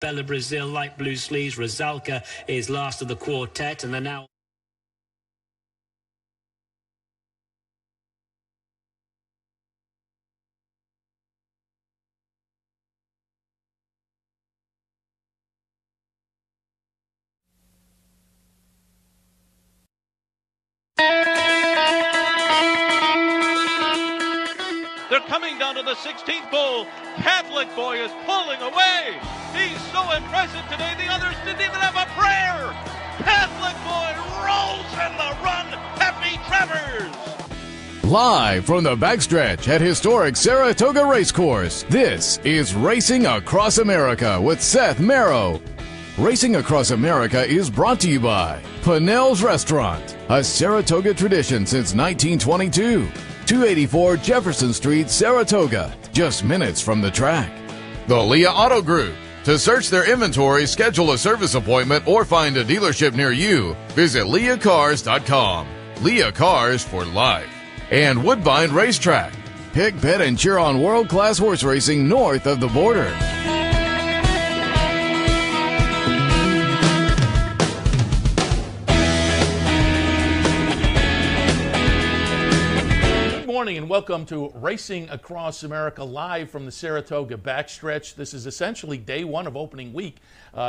Bella Brazil, light blue sleeves. Rosalka is last of the quartet, and they're now... They're coming down to the 16th bowl. Catholic boy is pulling away. He's so impressive today, the others didn't even have a prayer. Catholic boy rolls in the run. Happy Travers. Live from the backstretch at historic Saratoga Racecourse, this is Racing Across America with Seth Merrow. Racing Across America is brought to you by Pinnell's Restaurant, a Saratoga tradition since 1922. 284 Jefferson Street, Saratoga, just minutes from the track. The Leah Auto Group. To search their inventory, schedule a service appointment, or find a dealership near you, visit leahcars.com. Leah Cars for life. And Woodbine Racetrack. Pick, bet, and cheer on world-class horse racing north of the border. Good morning and welcome to Racing Across America live from the Saratoga backstretch. This is essentially day one of opening week.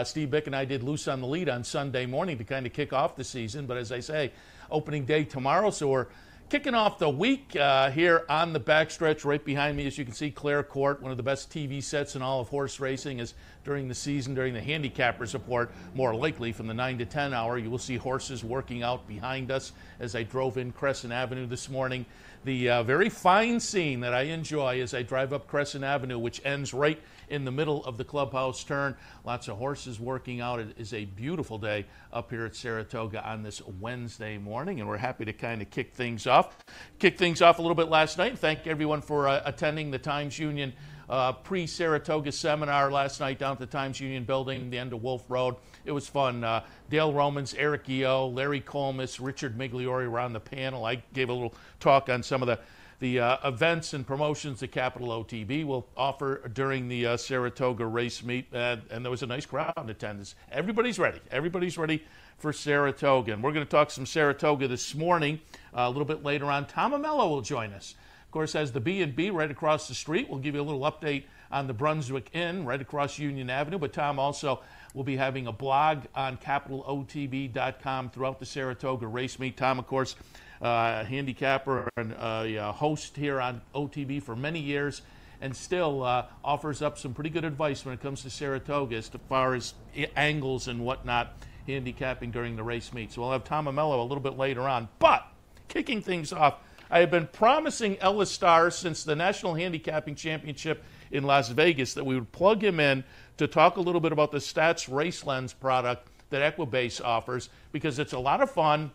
Steve Bick and I did Loose on the Lead on Sunday morning to kind of kick off the season. But as I say, opening day tomorrow, so we're kicking off the week here on the backstretch. Right behind me, as you can see, Claire Court, one of the best TV sets in all of horse racing, is during the season, during the Handicapper report, more likely from the 9 to 10 hour. You will see horses working out behind us as I drove in Crescent Avenue this morning. The very fine scene that I enjoy as I drive up Crescent Avenue, which ends right in the middle of the clubhouse turn. Lots of horses working out. It is a beautiful day up here at Saratoga on this Wednesday morning, and we're happy to kind of kick things off. Kick things off a little bit last night. Thank everyone for attending the Times Union pre-Saratoga seminar last night down at the Times Union building, the end of Wolf Road. It was fun. Dale Romans, Eric Yeo, Larry Colmus, Richard Migliori were on the panel. I gave a little talk on some of the events and promotions that Capital OTB will offer during the Saratoga race meet, and there was a nice crowd in attendance. Everybody's ready. Everybody's ready for Saratoga, and we're going to talk some Saratoga this morning. A little bit later on, Tom Amello will join us. Of course, as the B&B right across the street, we'll give you a little update on the Brunswick Inn right across Union Avenue, but Tom also will be having a blog on capitalotb.com throughout the Saratoga race meet. Tom, of course, handicapper and a host here on OTB for many years, and still offers up some pretty good advice when it comes to Saratoga as far as angles and whatnot, handicapping during the race meet. So we'll have Tom Amello a little bit later on. But kicking things off, I have been promising Ellis stars since the National Handicapping Championship in Las Vegas that we would plug him in to talk a little bit about the Stats Race Lens product that Equibase offers, because it's a lot of fun.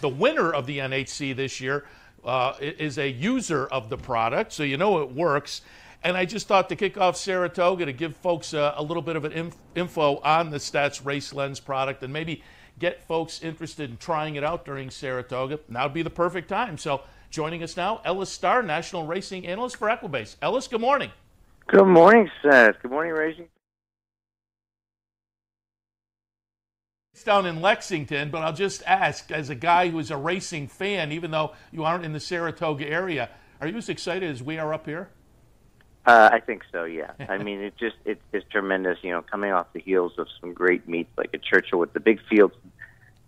The winner of the NHC this year is a user of the product, so you know it works. And I just thought to kick off Saratoga to give folks a little bit of an info on the Stats Race Lens product and maybe get folks interested in trying it out during Saratoga. Now would be the perfect time. So joining us now, Ellis Starr, National Racing Analyst for Equibase. Ellis, good morning. Good morning, Seth. Good morning, Racing. It's down in Lexington, but I'll just ask, as a guy who is a racing fan, even though you aren't in the Saratoga area, are you as excited as we are up here? I think so, yeah. I mean, it's tremendous, you know, coming off the heels of some great meets like at Churchill with the big fields,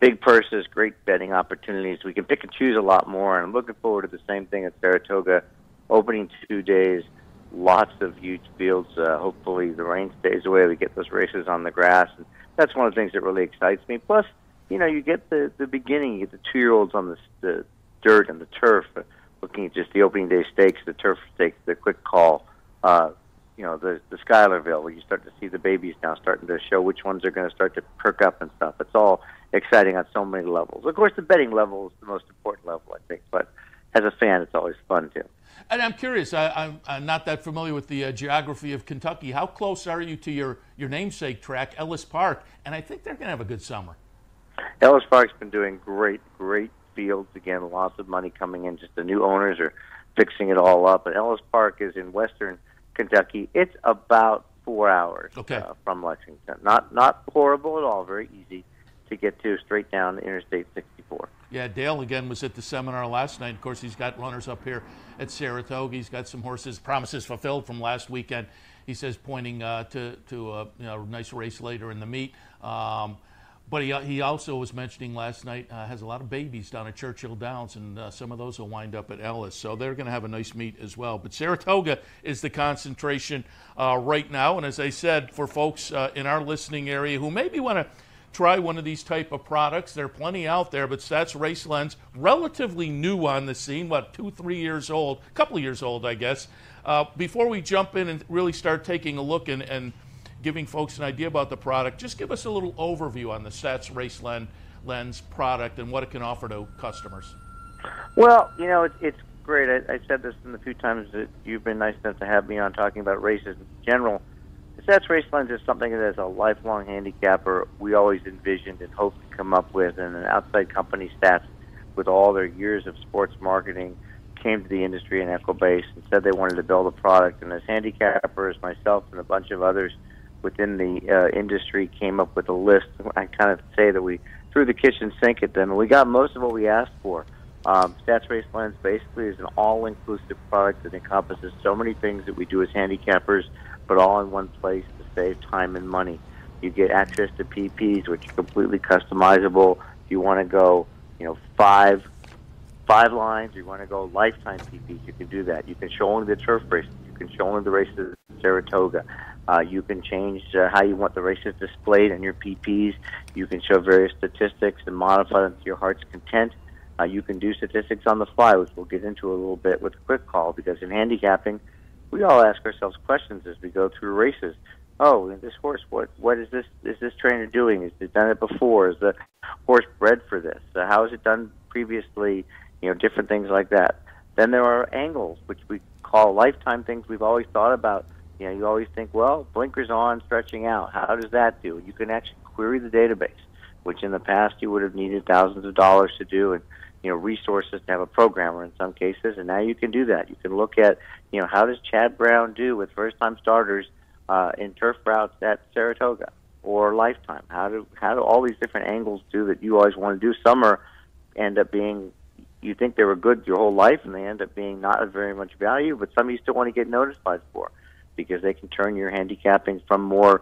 big purses, great betting opportunities. We can pick and choose a lot more, and I'm looking forward to the same thing at Saratoga, opening 2 days, lots of huge fields. Hopefully the rain stays away. We get those races on the grass, and that's one of the things that really excites me. Plus, you know, you get the beginning, you get the 2-year-olds on the dirt and the turf, looking at just the opening day stakes, the turf stakes, the quick call. You know, the Schuylerville, where you start to see the babies now starting to show which ones are going to start to perk up and stuff. It's all exciting on so many levels. Of course, the betting level is the most important level, I think, but as a fan, it's always fun, too. And I'm curious, I'm not that familiar with the geography of Kentucky. How close are you to your namesake track, Ellis Park? And I think they're going to have a good summer. Ellis Park's been doing great fields. Again, lots of money coming in. Just the new owners are fixing it all up. And Ellis Park is in western Kentucky. It's about 4 hours from Lexington. Not horrible at all. Very easy to get to, straight down Interstate 64. Yeah, Dale again was at the seminar last night. Of course, he's got runners up here at Saratoga. He's got some horses, promises fulfilled from last weekend. He says, pointing to a nice race later in the meet. But he also was mentioning last night has a lot of babies down at Churchill Downs, and some of those will wind up at Ellis. So they're going to have a nice meet as well. But Saratoga is the concentration right now. And as I said, for folks in our listening area who maybe want to try one of these type of products, there are plenty out there, but Stats Race Lens, relatively new on the scene, 2-3 years old, a couple of years old, I guess. Before we jump in and really start taking a look and giving folks an idea about the product, just give us a little overview on the Stats Race Lens product and what it can offer to customers. Well, it's great. I said this in the few times that you've been nice enough to have me on talking about races in general. The Stats Race Lens is something that as a lifelong handicapper we always envisioned and hoped to come up with, and an outside company, Stats, with all their years of sports marketing, came to the industry in Equibase and said they wanted to build a product. And as handicappers, myself and a bunch of others within the industry came up with a list. I kind of say that we threw the kitchen sink at them, and we got most of what we asked for. Stats Race Lens basically is an all-inclusive product that encompasses so many things that we do as handicappers, but all in one place to save time and money. You get access to PPs, which are completely customizable. If you want to go, five lines, or you want to go lifetime PPs, you can do that. You can show only the turf races. You can show only the races at Saratoga. You can change how you want the races displayed in your PPs. You can show various statistics and modify them to your heart's content. You can do statistics on the fly, which we'll get into a little bit with a quick call, because in handicapping, we all ask ourselves questions as we go through races. Oh, this horse, what is this trainer doing? Has it done it before? Is the horse bred for this? How has it done previously? Different things like that. Then there are angles, which we call lifetime things we've always thought about. You always think, well, blinkers on, stretching out. How does that do? You can actually query the database, which in the past you would have needed thousands of dollars to do, and resources to have a programmer in some cases, and now you can do that. You can look at, how does Chad Brown do with first-time starters in turf routes at Saratoga or Lifetime? How do all these different angles do that you always want to do? Some end up being, you think they were good your whole life, and they end up being not of very much value, but some you still want to get notified for, because they can turn your handicapping from more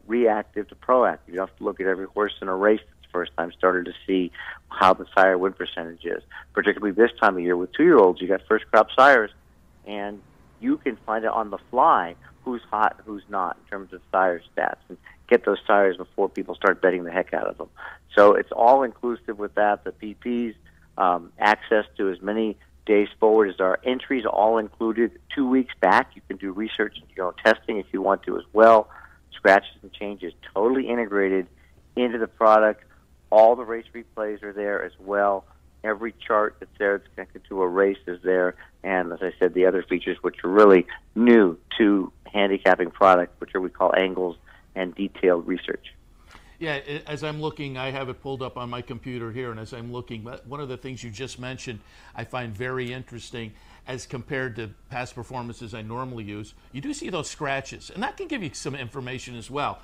reactive to proactive. You don't have to look at every horse in a race first-time starter to see how the sire win percentage is. Particularly this time of year with 2-year-olds, you got first-crop sires, and you can find out on the fly who's hot, who's not in terms of sire stats, and get those sires before people start betting the heck out of them. So it's all inclusive with that. The PPs, access to as many days forward as our entries, all included. 2 weeks back, you can do research and your own testing if you want to as well. Scratches and changes totally integrated into the product. All the race replays are there as well. Every chart that's there that's connected to a race is there. And as I said, the other features which are really new to handicapping product, which are we call angles and detailed research. Yeah, as I'm looking, I have it pulled up on my computer here, and as I'm looking, one of the things you just mentioned I find very interesting as compared to past performances I normally use. You do see those scratches, and that can give you some information as well.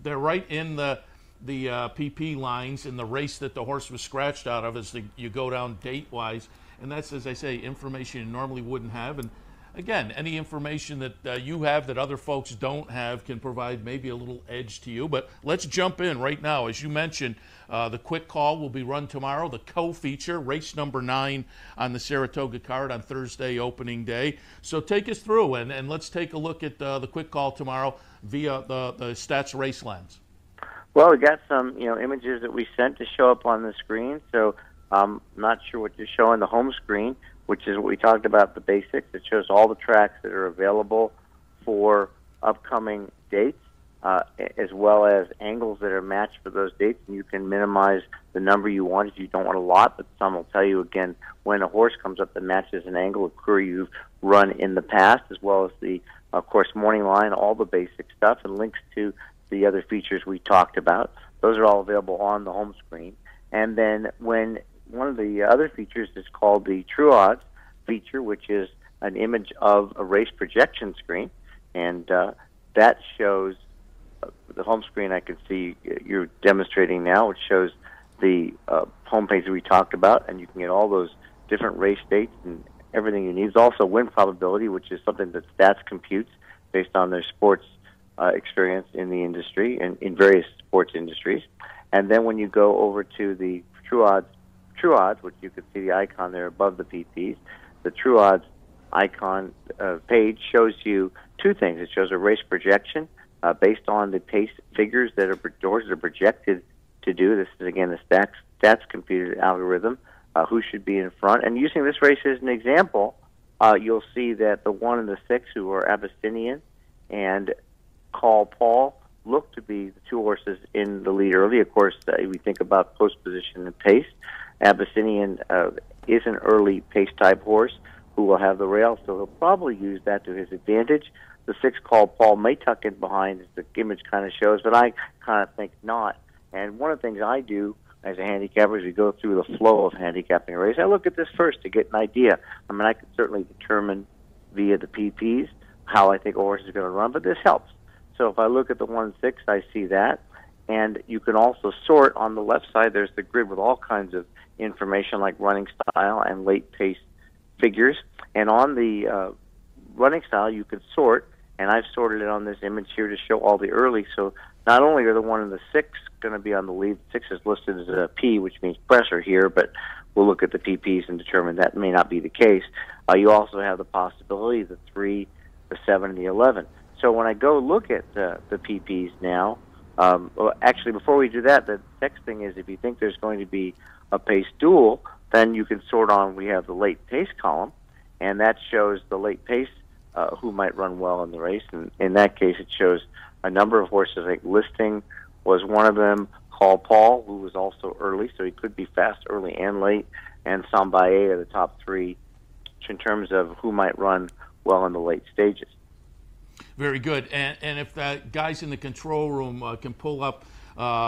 They're right in the PP lines in the race that the horse was scratched out of as you go down date-wise, and that's, as I say, information you normally wouldn't have. And again, any information that you have that other folks don't have can provide maybe a little edge to you. But let's jump in right now. As you mentioned, the quick call will be run tomorrow, the co-feature, race number 9 on the Saratoga card on Thursday, opening day. So take us through, and let's take a look at the quick call tomorrow via the Stats Race Lens. Well, we got some, images that we sent to show up on the screen. So I'm not sure what you show on the home screen, which is what we talked about, the basics. It shows all the tracks that are available for upcoming dates, as well as angles that are matched for those dates. And you can minimize the number you want if you don't want a lot, but some will tell you, again, when a horse comes up that matches an angle, a query you've run in the past, as well as the, of course, morning line, all the basic stuff, and links to the other features we talked about. Those are all available on the home screen. And then when one of the other features is called the True Odds feature, which is an image of a race projection screen. And that shows the home screen I can see you're demonstrating now, which shows the homepage that we talked about, and you can get all those different race dates and everything you need. There's also win probability, which is something that Stats computes based on their sports experience in the industry and in various sports industries. And then when you go over to the True Odds, which you can see the icon there above the PPs, the True Odds icon page shows you two things. It shows a race projection based on the pace figures that horses are projected to do. This is, again, the stats computed algorithm, who should be in front. And using this race as an example, you'll see that the 1 and the 6, who are Abyssinian and Call Paul, look to be the two horses in the lead early. Of course, we think about post position and pace. Abyssinian is an early pace-type horse who will have the rail, so he'll probably use that to his advantage. The 6, Call Paul, may tuck in behind, as the image kind of shows, but I kind of think not. And one of the things I do as a handicapper is we go through the flow of handicapping a race. I look at this first to get an idea. I mean, I can certainly determine via the PPs how I think a horse is going to run, but this helps. So if I look at the 1-6, I see that. And you can also sort on the left side. There's the grid with all kinds of information like running style and late pace figures. And on the running style, you can sort. And I've sorted it on this image here to show all the early. So not only are the 1 and the 6 going to be on the lead, 6 is listed as a P, which means pressure here, but we'll look at the PPs and determine that may not be the case. You also have the possibility of the 3, the 7, and the 11. So when I go look at the PPs now, well, actually, before we do that, the next thing is if you think there's going to be a pace duel, then you can sort on, we have the late pace column, and that shows the late pace who might run well in the race. And in that case, it shows a number of horses. I think Listing was one of them, Call Paul, who was also early, so he could be fast early and late, and Sambaye are the top 3 in terms of who might run well in the late stages. Very good. And if the guys in the control room can pull up,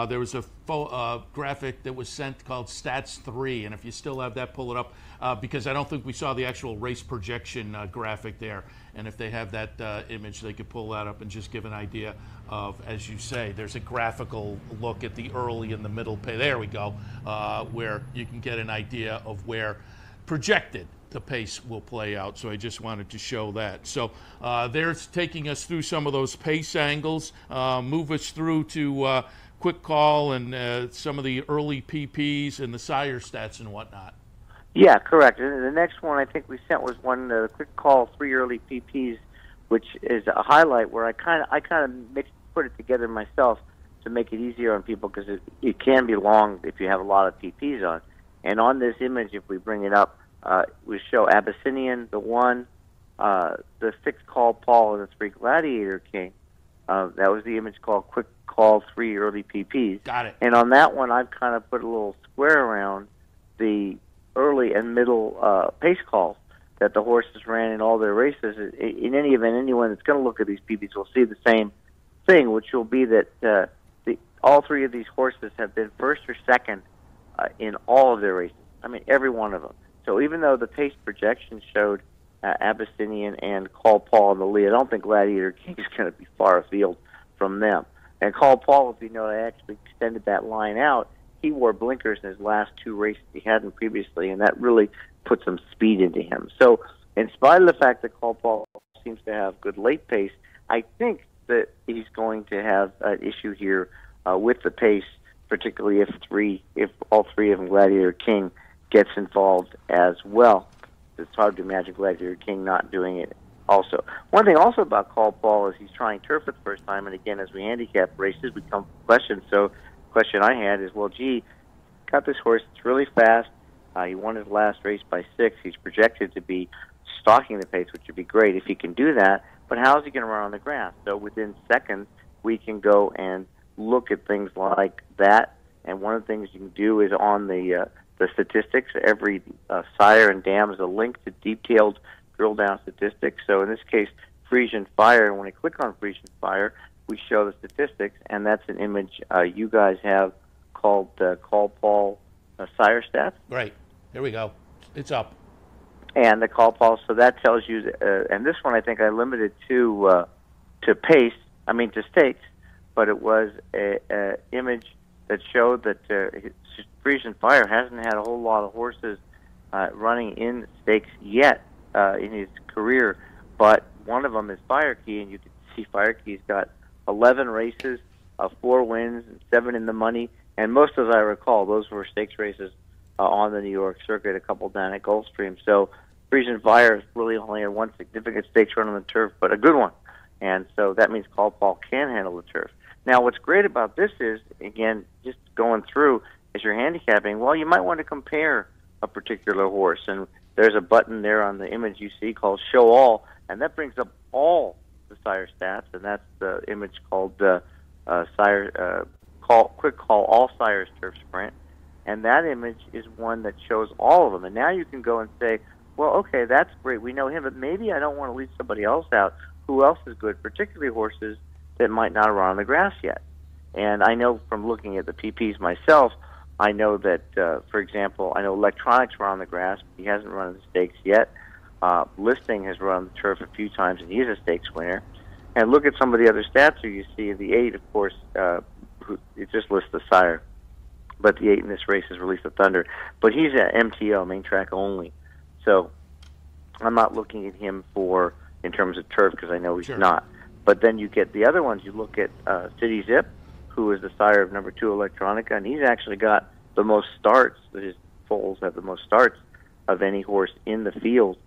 there was a graphic that was sent called Stats 3, and if you still have that, pull it up, because I don't think we saw the actual race projection graphic there. And if they have that image, they could pull that up and just give an idea of, as you say, there's a graphical look at the early and the middle pay. There we go, where you can get an idea of where projected the pace will play out. So I just wanted to show that. So there's taking us through some of those pace angles, move us through to quick call and some of the early PPs and the sire stats and whatnot. Yeah, correct. And the next one I think we sent was one, the quick call 3 early PPs, which is a highlight where I kind of put it together myself to make it easier on people, because it can be long if you have a lot of PPs on. And on this image, if we bring it up, we show Abyssinian, the 1, the 6, Call Paul, and the 3, Gladiator King. That was the image called Quick Call 3 Early PPs. Got it. And on that one, I've kind of put a little square around the early and middle pace calls that the horses ran in all their races. In any event, anyone that's going to look at these PPs will see the same thing, which will be that all 3 of these horses have been first or second in all of their races. I mean, every one of them. So even though the pace projection showed Abyssinian and Call Paul in the lead, I don't think Gladiator King is going to be far afield from them. And Call Paul, if you know, I actually extended that line out. He wore blinkers in his last 2 races he hadn't previously, and that really put some speed into him. So in spite of the fact that Call Paul seems to have good late pace, I think that he's going to have an issue here with the pace, particularly if all 3 of them, Gladiator King, gets involved as well. It's hard to imagine Gladiator King not doing it also. One thing also about Call Paul is he's trying turf for the first time, and again, as we handicap races, we come to questions. So the question I had is, well, gee, got this horse that's really fast. He won his last race by 6. He's projected to be stalking the pace, which would be great if he can do that, but how is he going to run on the grass? So within seconds, we can go and look at things like that, and one of the things you can do is on the statistics. Every sire and dam is a link to detailed drill-down statistics. So in this case, Frisian Fire, and when I click on Frisian Fire, we show the statistics, and that's an image you guys have called Call Paul Sire Stats. Right. Here we go. It's up. And the Call Paul, so that tells you, and this one I think I limited to pace, to stakes, but it was a image that showed that Frisian Fire hasn't had a whole lot of horses running in stakes yet in his career, but one of them is Fire Key, and you can see Fire Key's got 11 races, 4 wins, and 7 in the money, and most, as I recall, those were stakes races on the New York circuit, a couple down at Gulfstream. So Frisian Fire has really only had one significant stakes run on the turf, but a good one, and so that means Call Paul can handle the turf. Now, what's great about this is, again, just going through as you're handicapping, well, you might want to compare a particular horse, and there's a button there on the image you see called Show All, and that brings up all the sire stats, and that's the image called Quick Call All Sires Turf Sprint, and that image is one that shows all of them. And now you can go and say, well, okay, that's great, we know him, but maybe I don't want to leave somebody else out. Who else is good, particularly horses that might not run on the grass yet? And I know from looking at the PPs myself, I know that, for example, I know Electronics run on the grass, but he hasn't run in the stakes yet. Listing has run on the turf a few times, and he's a stakes winner. And look at some of the other stats here. You see the 8, of course, it just lists the sire, but the 8 in this race is Release the Thunder. But he's at MTO, main track only. So I'm not looking at him for in terms of turf because I know he's not. But then you get the other ones. You look at City Zip, who is the sire of number 2 Electronica, and he's actually got the most starts. His foals have the most starts of any horse in the field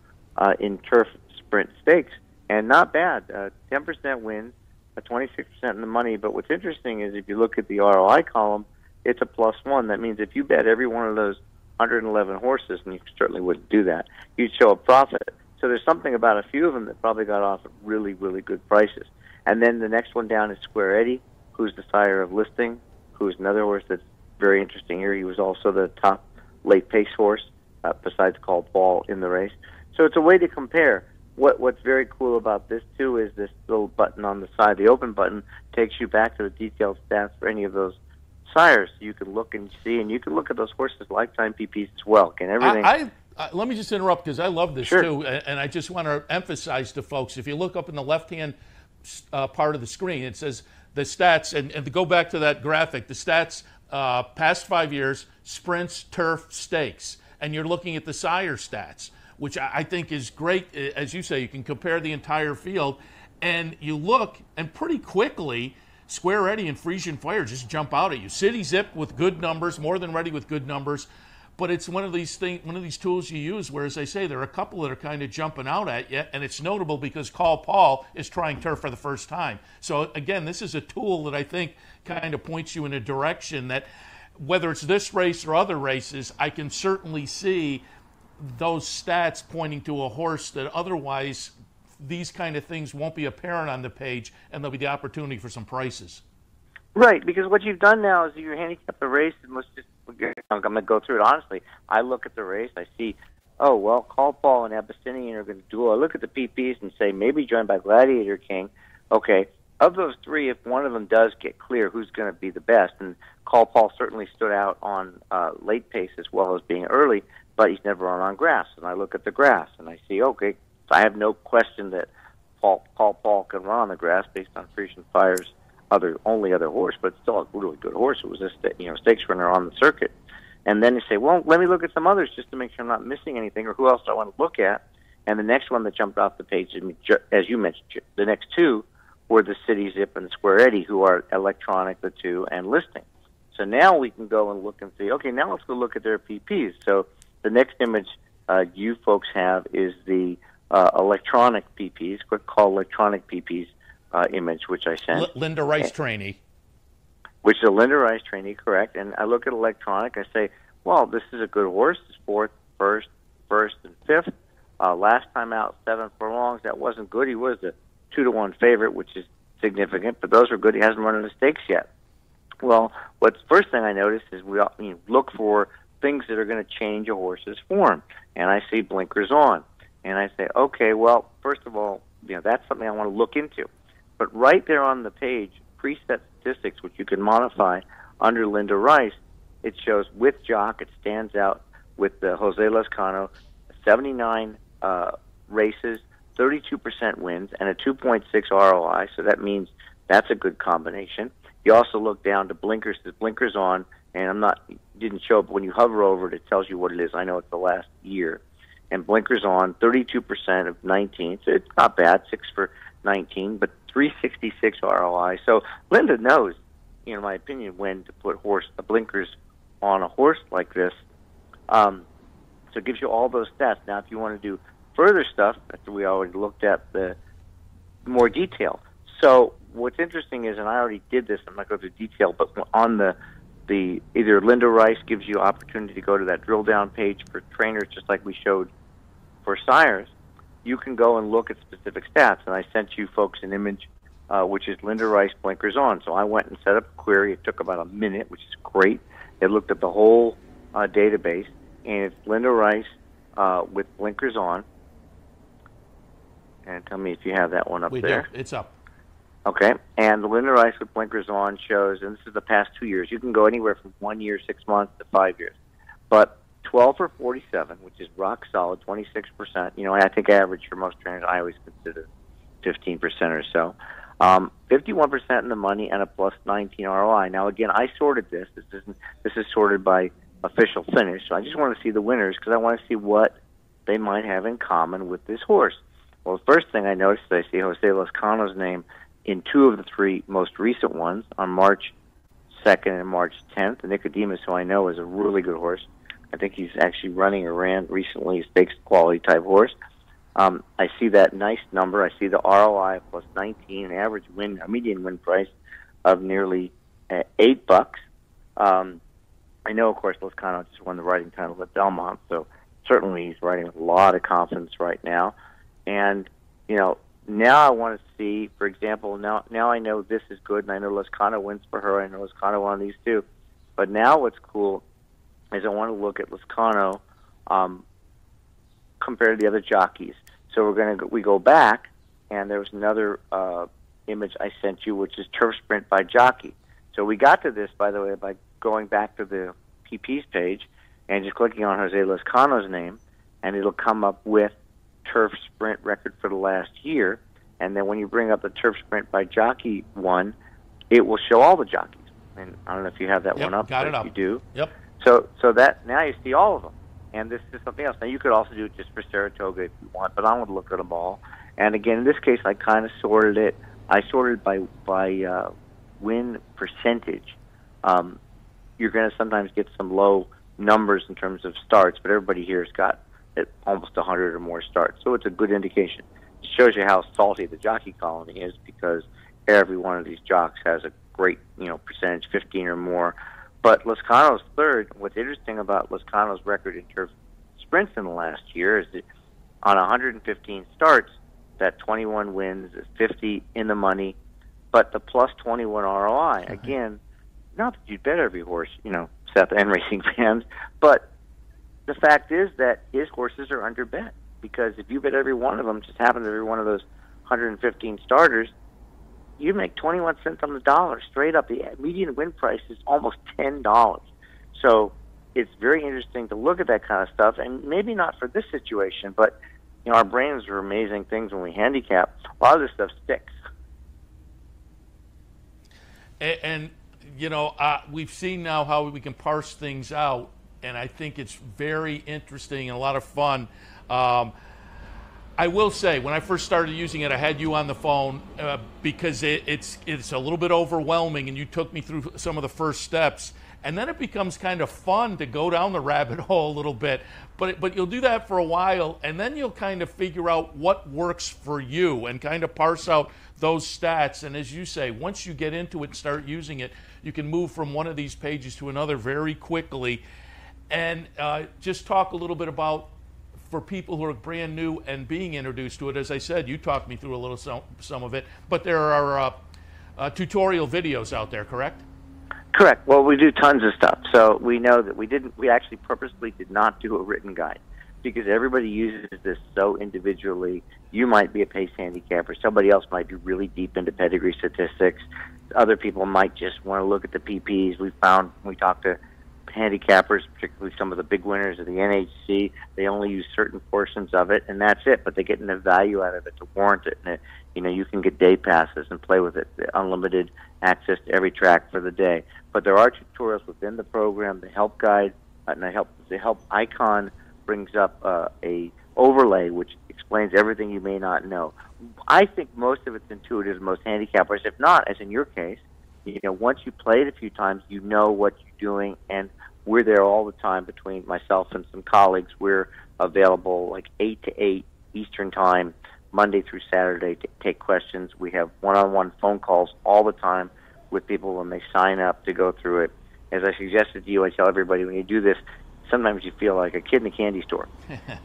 in turf sprint stakes, and not bad. 10% wins, 26% in the money. But what's interesting is if you look at the ROI column, it's a +1. That means if you bet every one of those 111 horses, and you certainly wouldn't do that, you'd show a profit. So there's something about a few of them that probably got off at really, really good prices. And then the next one down is Squaready, who's the sire of Listing, who's another horse that's very interesting here. He was also the top late pace horse, besides Call Paul, in the race. So it's a way to compare. What's very cool about this, too, is this little button on the side. The open button takes you back to the detailed stats for any of those sires. So you can look and see, and you can look at those horses' lifetime PPs as well. Can everything... Let me just interrupt because I love this too, and I just want to emphasize to folks, if you look up in the left-hand part of the screen, it says the stats, and to go back to that graphic, the stats past 5 years, sprints, turf, stakes, and you're looking at the sire stats, which I think is great. As you say, you can compare the entire field, and you look, and pretty quickly, Squaready and Frisian Fire just jump out at you. City Zip with good numbers, More Than Ready with good numbers. But it's one of these tools you use where, as I say, there are a couple that are kind of jumping out at you, and it's notable because Call Paul is trying turf for the first time. So, again, this is a tool that I think kind of points you in a direction that, whether it's this race or other races, I can certainly see those stats pointing to a horse that otherwise these kind of things won't be apparent on the page, and there'll be the opportunity for some prices. Right, because what you've done now is you handicap the race, and I'm going to go through it honestly. I look at the race, I see, oh, well, Call Paul and Abyssinian are going to duel. I look at the PPs and say, maybe joined by Gladiator King. Okay, of those 3, if one of them does get clear, who's going to be the best? And Call Paul certainly stood out on late pace as well as being early, but he's never run on grass. And I look at the grass, and I see, okay, I have no question that Call Paul can run on the grass based on Frisian Fire's only other horse, but still a really good horse. It was a stakes runner on the circuit. And then you say, well, let me look at some others just to make sure I'm not missing anything, or who else do I want to look at? And the next one that jumped off the page, as you mentioned, the next 2 were the City Zip and Squaready, who are Electronic, the 2, and Listing. So now we can go and look and see, okay, now let's go look at their PPs. So the next image you folks have is the Electronic PPs, Quick Call Electronic PPs image, which I sent. Linda Rice trainee. Which is a Linda Rice trainee, correct. And I look at Electronic, I say, well, this is a good horse. It's 4th, 1st, and 5th. Last time out, 7 furlongs. That wasn't good. He was a 2-to-1 favorite, which is significant, but those are good. He hasn't run in the stakes yet. Well, what's first thing I notice is we look for things that are going to change a horse's form. And I see blinkers on. And I say, okay, well, first of all, that's something I want to look into. But right there on the page, preset statistics, which you can modify under Linda Rice, it shows with jock, it stands out with the Jose Lescano, 79 races, 32% wins, and a 2.6 ROI. So that means That's a good combination. You also look down to blinkers. The blinkers on, and didn't show up when you hover over it. It tells you what it is. I know it's the last year, and blinkers on 32% of 19. So it's not bad, 6 for 19, but 366 ROI. So Linda knows, in my opinion, when to put the blinkers on a horse like this. So it gives you all those stats. Now, if you want to do further stuff, after we already looked at the more detail. So what's interesting is, and I already did this, I'm not going to go through detail, but on the either Linda Rice gives you opportunity to go to that drill down page for trainers, just like we showed for sires. You can go and look at specific stats, and I sent you folks an image, which is Linda Rice blinkers on. So I went and set up a query. It took about a minute, which is great. It looked at the whole database, and it's Linda Rice with blinkers on. And tell me if you have that one up there. It's up. Okay, and the Linda Rice with blinkers on shows, and this is the past 2 years. You can go anywhere from 1 year, 6 months, to 5 years. But 12 for 47, which is rock solid, 26%. I think average for most trainers, I always consider 15% or so. 51% in the money and a plus 19 ROI. Now, again, I sorted this. This is sorted by official finish. So I just want to see the winners because I want to see what they might have in common with this horse. Well, the first thing I noticed is I see Jose Lezcano's name in 2 of the 3 most recent ones, on March 2nd and March 10th. And Nicodemus, who I know is a really good horse. I think he's actually running or ran recently a stakes quality type horse. I see that nice number. I see the ROI plus 19, a median win price of nearly $8. I know, of course, Lezcano just won the riding title at Belmont, so certainly he's riding with a lot of confidence right now. And, now I want to see, for example, now I know this is good, and I know Lezcano wins for her. I know Lezcano won these 2. But now what's cool is I want to look at Lezcano compared to the other jockeys. So we go back, and there was another image I sent you, which is Turf Sprint by jockey. So we got to this, by the way, by going back to the PP's page and just clicking on Jose Lezcano's name, and it'll come up with Turf Sprint record for the last year. And then when you bring up the Turf Sprint by jockey one, it will show all the jockeys. And I don't know if you have that one up. Got it up. You do. Yep. So that now you see all of them. And this is something else. Now, you could also do it just for Saratoga if you want, but I want to look at them all. And again, in this case, I kind of sorted it. I sorted by win percentage. You're going to sometimes get some low numbers in terms of starts, but everybody here has got almost 100 or more starts. So it's a good indication. It shows you how salty the jockey colony is because every one of these jocks has a great, percentage, 15 or more. But Lezcano's third. What's interesting about Lezcano's record in turf sprints in the last year is that on 115 starts, that 21 wins, 50 in the money, but the plus 21 ROI. Again, not that you'd bet every horse, Seth and racing fans, but the fact is that his horses are under bet because if you bet every one of them, just happens every one of those 115 starters, you make 21 cents on the dollar straight up. The median win price is almost $10. So it's very interesting to look at that kind of stuff, and maybe not for this situation, but our brains are amazing things when we handicap. A lot of this stuff sticks. And we've seen now how we can parse things out, and I think it's very interesting and a lot of fun. I will say, when I first started using it, I had you on the phone because it's a little bit overwhelming, and you took me through some of the first steps. And then it becomes kind of fun to go down the rabbit hole a little bit. But you'll do that for a while, and then you'll kind of figure out what works for you and kind of parse out those stats. And as you say, once you get into it and start using it, you can move from one of these pages to another very quickly. And just talk a little bit about, for people who are brand new and being introduced to it, as I said, you talked me through a little some of it, but there are tutorial videos out there, correct? Correct. Well, we do tons of stuff. So we know that we actually purposely did not do a written guide because everybody uses this so individually. You might be a pace handicapper. Somebody else might be really deep into pedigree statistics. Other people might just want to look at the PPs. We found when we talked to handicappers, particularly some of the big winners of the NHC, they only use certain portions of it, and that's it. But they get enough value out of it to warrant it. And you can get day passes and play with it, unlimited access to every track for the day. But there are tutorials within the program. The help guide, and the help icon brings up a overlay which explains everything you may not know. I think most of it's intuitive to most handicappers. If not, as in your case, once you play it a few times, you know what you're doing, and we're there all the time between myself and some colleagues. We're available like 8 to 8 Eastern Time, Monday through Saturday, to take questions. We have one-on-one phone calls all the time with people when they sign up to go through it. As I suggested to you, I tell everybody, when you do this, sometimes you feel like a kid in a candy store.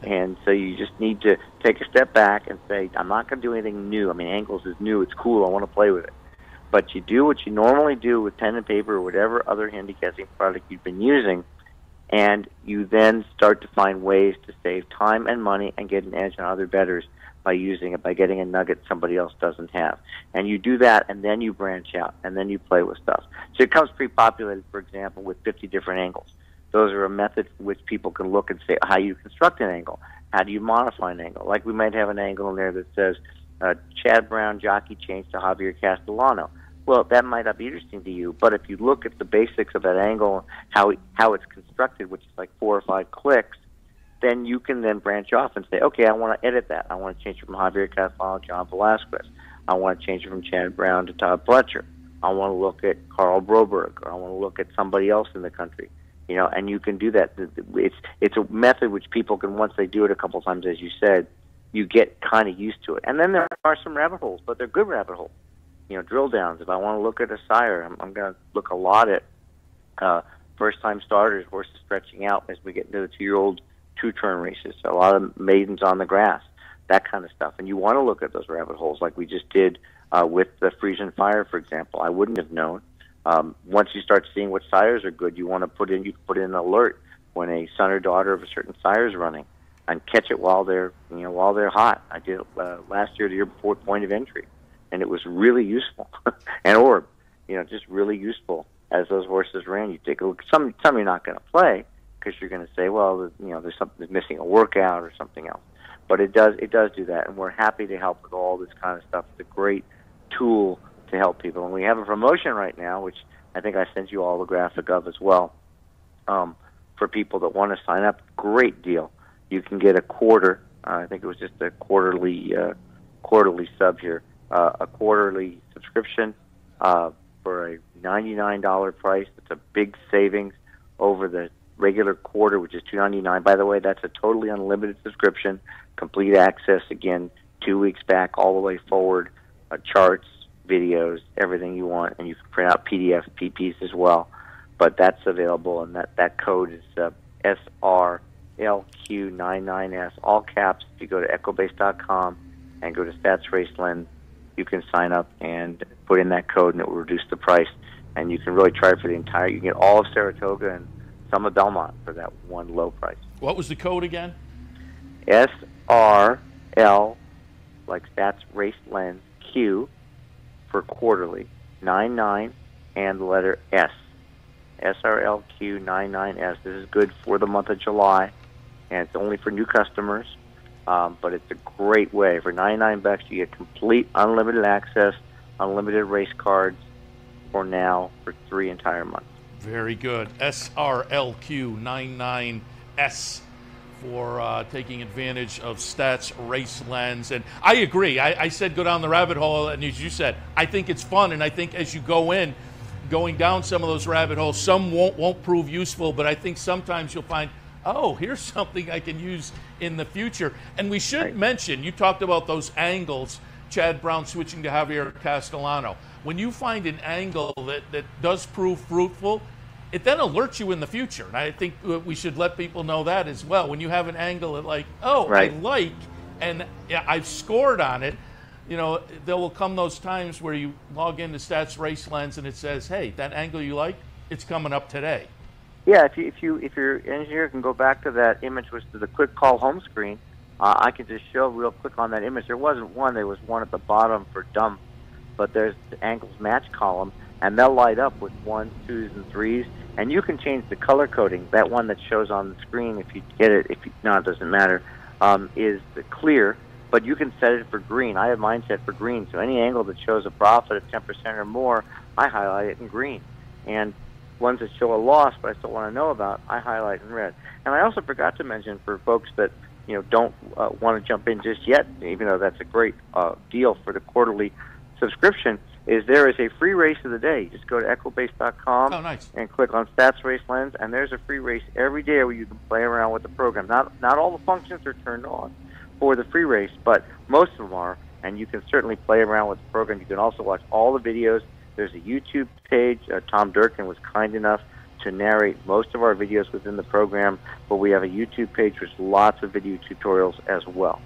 And so you just need to take a step back and say, I'm not going to do anything new. I mean, Angles is new. It's cool. I want to play with it. But you do what you normally do with pen and paper or whatever other handicapping product you've been using, and you then start to find ways to save time and money and get an edge on other bettors by using it, by getting a nugget somebody else doesn't have. And you do that, and then you branch out, and then you play with stuff. So it comes pre-populated, for example, with 50 different angles. Those are a method for which people can look and say how you construct an angle. How do you modify an angle? Like we might have an angle in there that says, Chad Brown jockey changed to Javier Castellano. Well, that might not be interesting to you, but if you look at the basics of that angle, how it's constructed, which is like 4 or 5 clicks, then you can then branch off and say, okay, I want to edit that. I want to change it from Javier Castellano to John Velasquez. I want to change it from Chad Brown to Todd Pletcher. I want to look at Carl Broberg, or I want to look at somebody else in the country. And you can do that. It's a method which people can, once they do it a couple of times, as you said, you get kind of used to it. And then there are some rabbit holes, but they're good rabbit holes. Drill downs. If I want to look at a sire, I'm going to look a lot at first-time starters, horses stretching out as we get into the 2-year-old 2-turn races. So a lot of maidens on the grass, that kind of stuff. And you want to look at those rabbit holes like we just did with the Frisian Fire, for example. I wouldn't have known. Once you start seeing what sires are good, you want to put in an alert when a son or daughter of a certain sire is running, and catch it while they're hot. I did it last year, the year before, point of entry. And it was really useful. And orb, just really useful as those horses ran. You take a look. Some you're not going to play because you're going to say, well, there's missing a workout or something else. But it does do that, and we're happy to help with all this kind of stuff. It's a great tool to help people. And we have a promotion right now, which I think I sent you all the graphic of as well, for people that want to sign up. Great deal. You can get a quarter. I think it was just a quarterly sub here. A quarterly subscription for a $99 price. It's a big savings over the regular quarter, which is $299. By the way, that's a totally unlimited subscription, complete access, again, 2 weeks back all the way forward, charts, videos, everything you want, and you can print out PDF PPs as well. But that's available, and that code is SRLQ99S, all caps. If you go to echobase.com and go to Stats Race Lens, you can sign up and put in that code, and it will reduce the price. And you can really try it for the entire. You can get all of Saratoga and some of Belmont for that one low price. What was the code again? SRL, like Stats Race Lens, Q for quarterly, 99, and the letter S. SRLQ99S. This is good for the month of July, and it's only for new customers. But it's a great way. For $99, you get complete unlimited access, unlimited race cards for 3 entire months. Very good. SRLQ99S for taking advantage of Stats Race Lens. And I agree. I said go down the rabbit hole, and as you said, I think it's fun. And I think as you going down some of those rabbit holes, some won't prove useful, but I think sometimes you'll find, oh, here's something I can use in the future. And we should mention, you talked about those angles, Chad Brown switching to Javier Castellano. When you find an angle that does prove fruitful, it then alerts you in the future. And I think we should let people know that as well. When you have an angle that I like, and I've scored on it, there will come those times where you log into Stats Race Lens and it says, hey, that angle you like, it's coming up today. Yeah, if your engineer can go back to that image, which is the quick call home screen, I can just show real quick on that image. There wasn't one. There was one at the bottom for dump, but there's the angles match column, and they'll light up with 1s, 2s, and 3s, and you can change the color coding. That one that shows on the screen, if you get it, no, it doesn't matter, is the clear, but you can set it for green. I have mine set for green, so any angle that shows a profit of 10% or more, I highlight it in green. And ones that show a loss but I still want to know about, I highlight in red. And I also forgot to mention for folks that don't want to jump in just yet, even though that's a great deal for the quarterly subscription, is there is a free race of the day. Just go to equibase.com and click on Stats Race Lens, and there's a free race every day where you can play around with the program. Not all the functions are turned on for the free race, but most of them are, and you can certainly play around with the program. You can also watch all the videos. There's a YouTube page. Tom Durkin was kind enough to narrate most of our videos within the program, but we have a YouTube page with lots of video tutorials as well.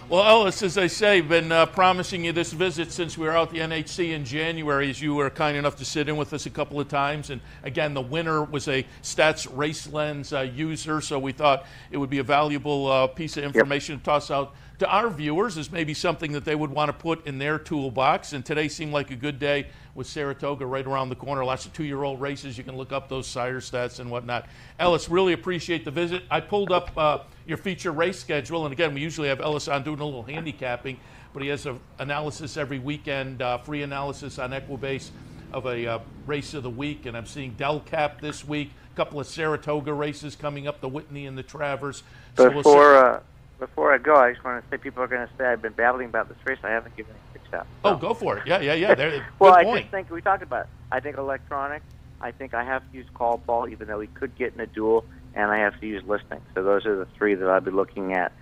Well, Ellis, as I say, been promising you this visit since we were out at the NHC in January, as you were kind enough to sit in with us a couple of times. And again, the winner was a Stats Race Lens user, so we thought it would be a valuable piece of information to toss out to our viewers as maybe something that they would want to put in their toolbox. And today seemed like a good day with Saratoga right around the corner. Lots of 2-year-old races. You can look up those sire stats and whatnot. Ellis, really appreciate the visit. I pulled up your feature race schedule, and again, we usually have Ellis on doing a little handicapping, but he has an analysis every weekend, free analysis on Equibase of a race of the week, and I'm seeing Del Cap this week, a couple of Saratoga races coming up, the Whitney and the Travers. So Before I go, I just want to say people are going to say I've been babbling about this race. I haven't given it 6 out. Oh, go for it. Yeah. Well, I just think we talked about it. I think electronic. I think I have to use call ball, even though we could get in a duel, and I have to use listing. So those are the 3 that I'll be looking at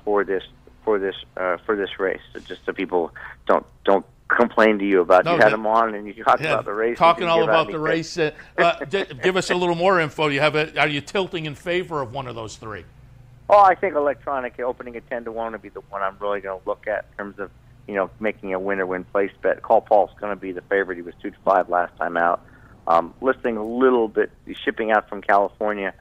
for this race. So just so people don't complain to you about you had them on and you talked about the race. Talking all about the race. Give us a little more info. Are you tilting in favor of one of those 3? Oh, I think electronic opening at 10-1 would be the one I'm really going to look at in terms of, making a winner-win place bet. Call Paul's going to be the favorite. He was 2-5 last time out. Listing a little bit, shipping out from California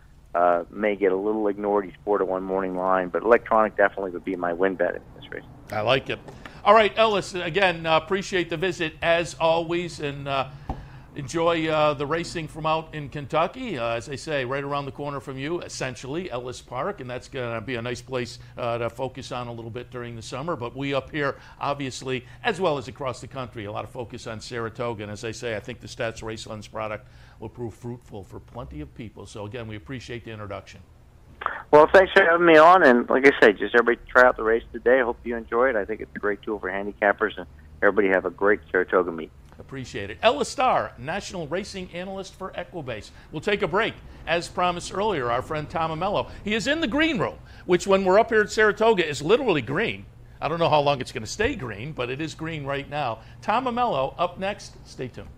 may get a little ignored. He's 4-1 morning line, but electronic definitely would be my win bet in this race. I like it. All right, Ellis, again, appreciate the visit as always, and enjoy the racing from out in Kentucky. As I say, right around the corner from you, essentially, Ellis Park, and that's going to be a nice place to focus on a little bit during the summer. But we up here, obviously, as well as across the country, a lot of focus on Saratoga. And as I say, I think the Stats Race Lens product will prove fruitful for plenty of people. So, again, we appreciate the introduction. Well, thanks for having me on. And like I say, just everybody try out the race today. I hope you enjoy it. I think it's a great tool for handicappers, and everybody have a great Saratoga meet. Appreciate it. Ellis Starr, National Racing Analyst for Equibase. We'll take a break. As promised earlier, our friend Tom Amello, he is in the green room, which when we're up here at Saratoga is literally green. I don't know how long it's going to stay green, but it is green right now. Tom Amello up next. Stay tuned.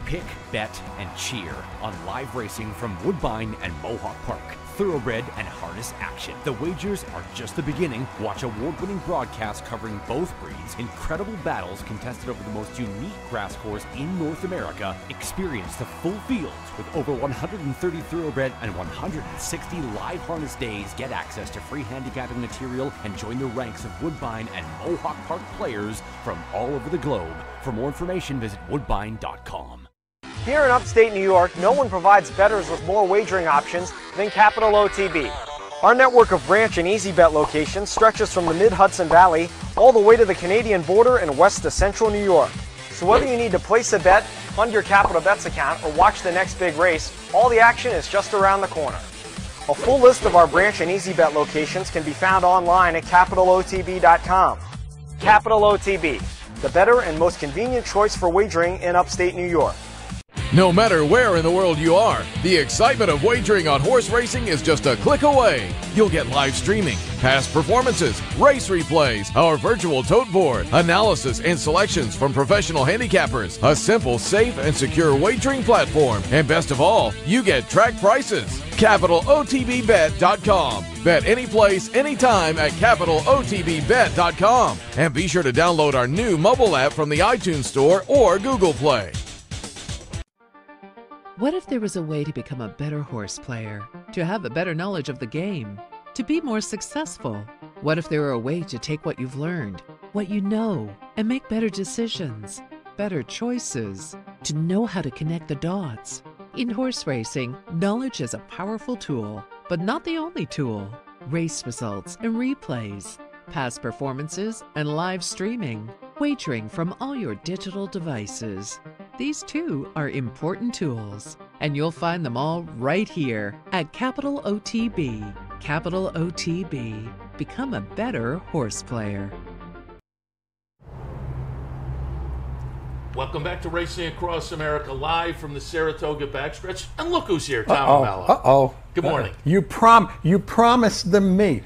Pick, bet, and cheer on live racing from Woodbine and Mohawk Park. Thoroughbred and harness action. The wagers are just the beginning. Watch award-winning broadcasts covering both breeds, incredible battles contested over the most unique grass course in North America. Experience the full fields with over 130 thoroughbred and 160 live harness days. Get access to free handicapping material and join the ranks of Woodbine and Mohawk Park players from all over the globe. For more information, visit woodbine.com. Here in upstate New York, no one provides bettors with more wagering options than Capital OTB. Our network of branch and easy bet locations stretches from the mid-Hudson Valley all the way to the Canadian border and west to central New York. So whether you need to place a bet, fund your Capital Bets account, or watch the next big race, all the action is just around the corner. A full list of our branch and easy bet locations can be found online at capitalotb.com. Capital OTB, the better and most convenient choice for wagering in upstate New York. No matter where in the world you are, the excitement of wagering on horse racing is just a click away. You'll get live streaming, past performances, race replays, our virtual tote board, analysis and selections from professional handicappers, a simple, safe, and secure wagering platform, and best of all, you get track prices. CapitalOTBBet.com. Bet any place, anytime at CapitalOTBBet.com. And be sure to download our new mobile app from the iTunes Store or Google Play. What if there was a way to become a better horse player, to have a better knowledge of the game, to be more successful? What if there were a way to take what you've learned, what you know, and make better decisions, better choices, to know how to connect the dots. In horse racing, knowledge is a powerful tool, but not the only tool. Race results and replays, past performances and live streaming, wagering from all your digital devices. These too are important tools, and you'll find them all right here at Capital OTB. Capital OTB. Become a better horse player. Welcome back to Racing Across America, live from the Saratoga backstretch. And look who's here, Tom Amello. Good morning. You promised them me.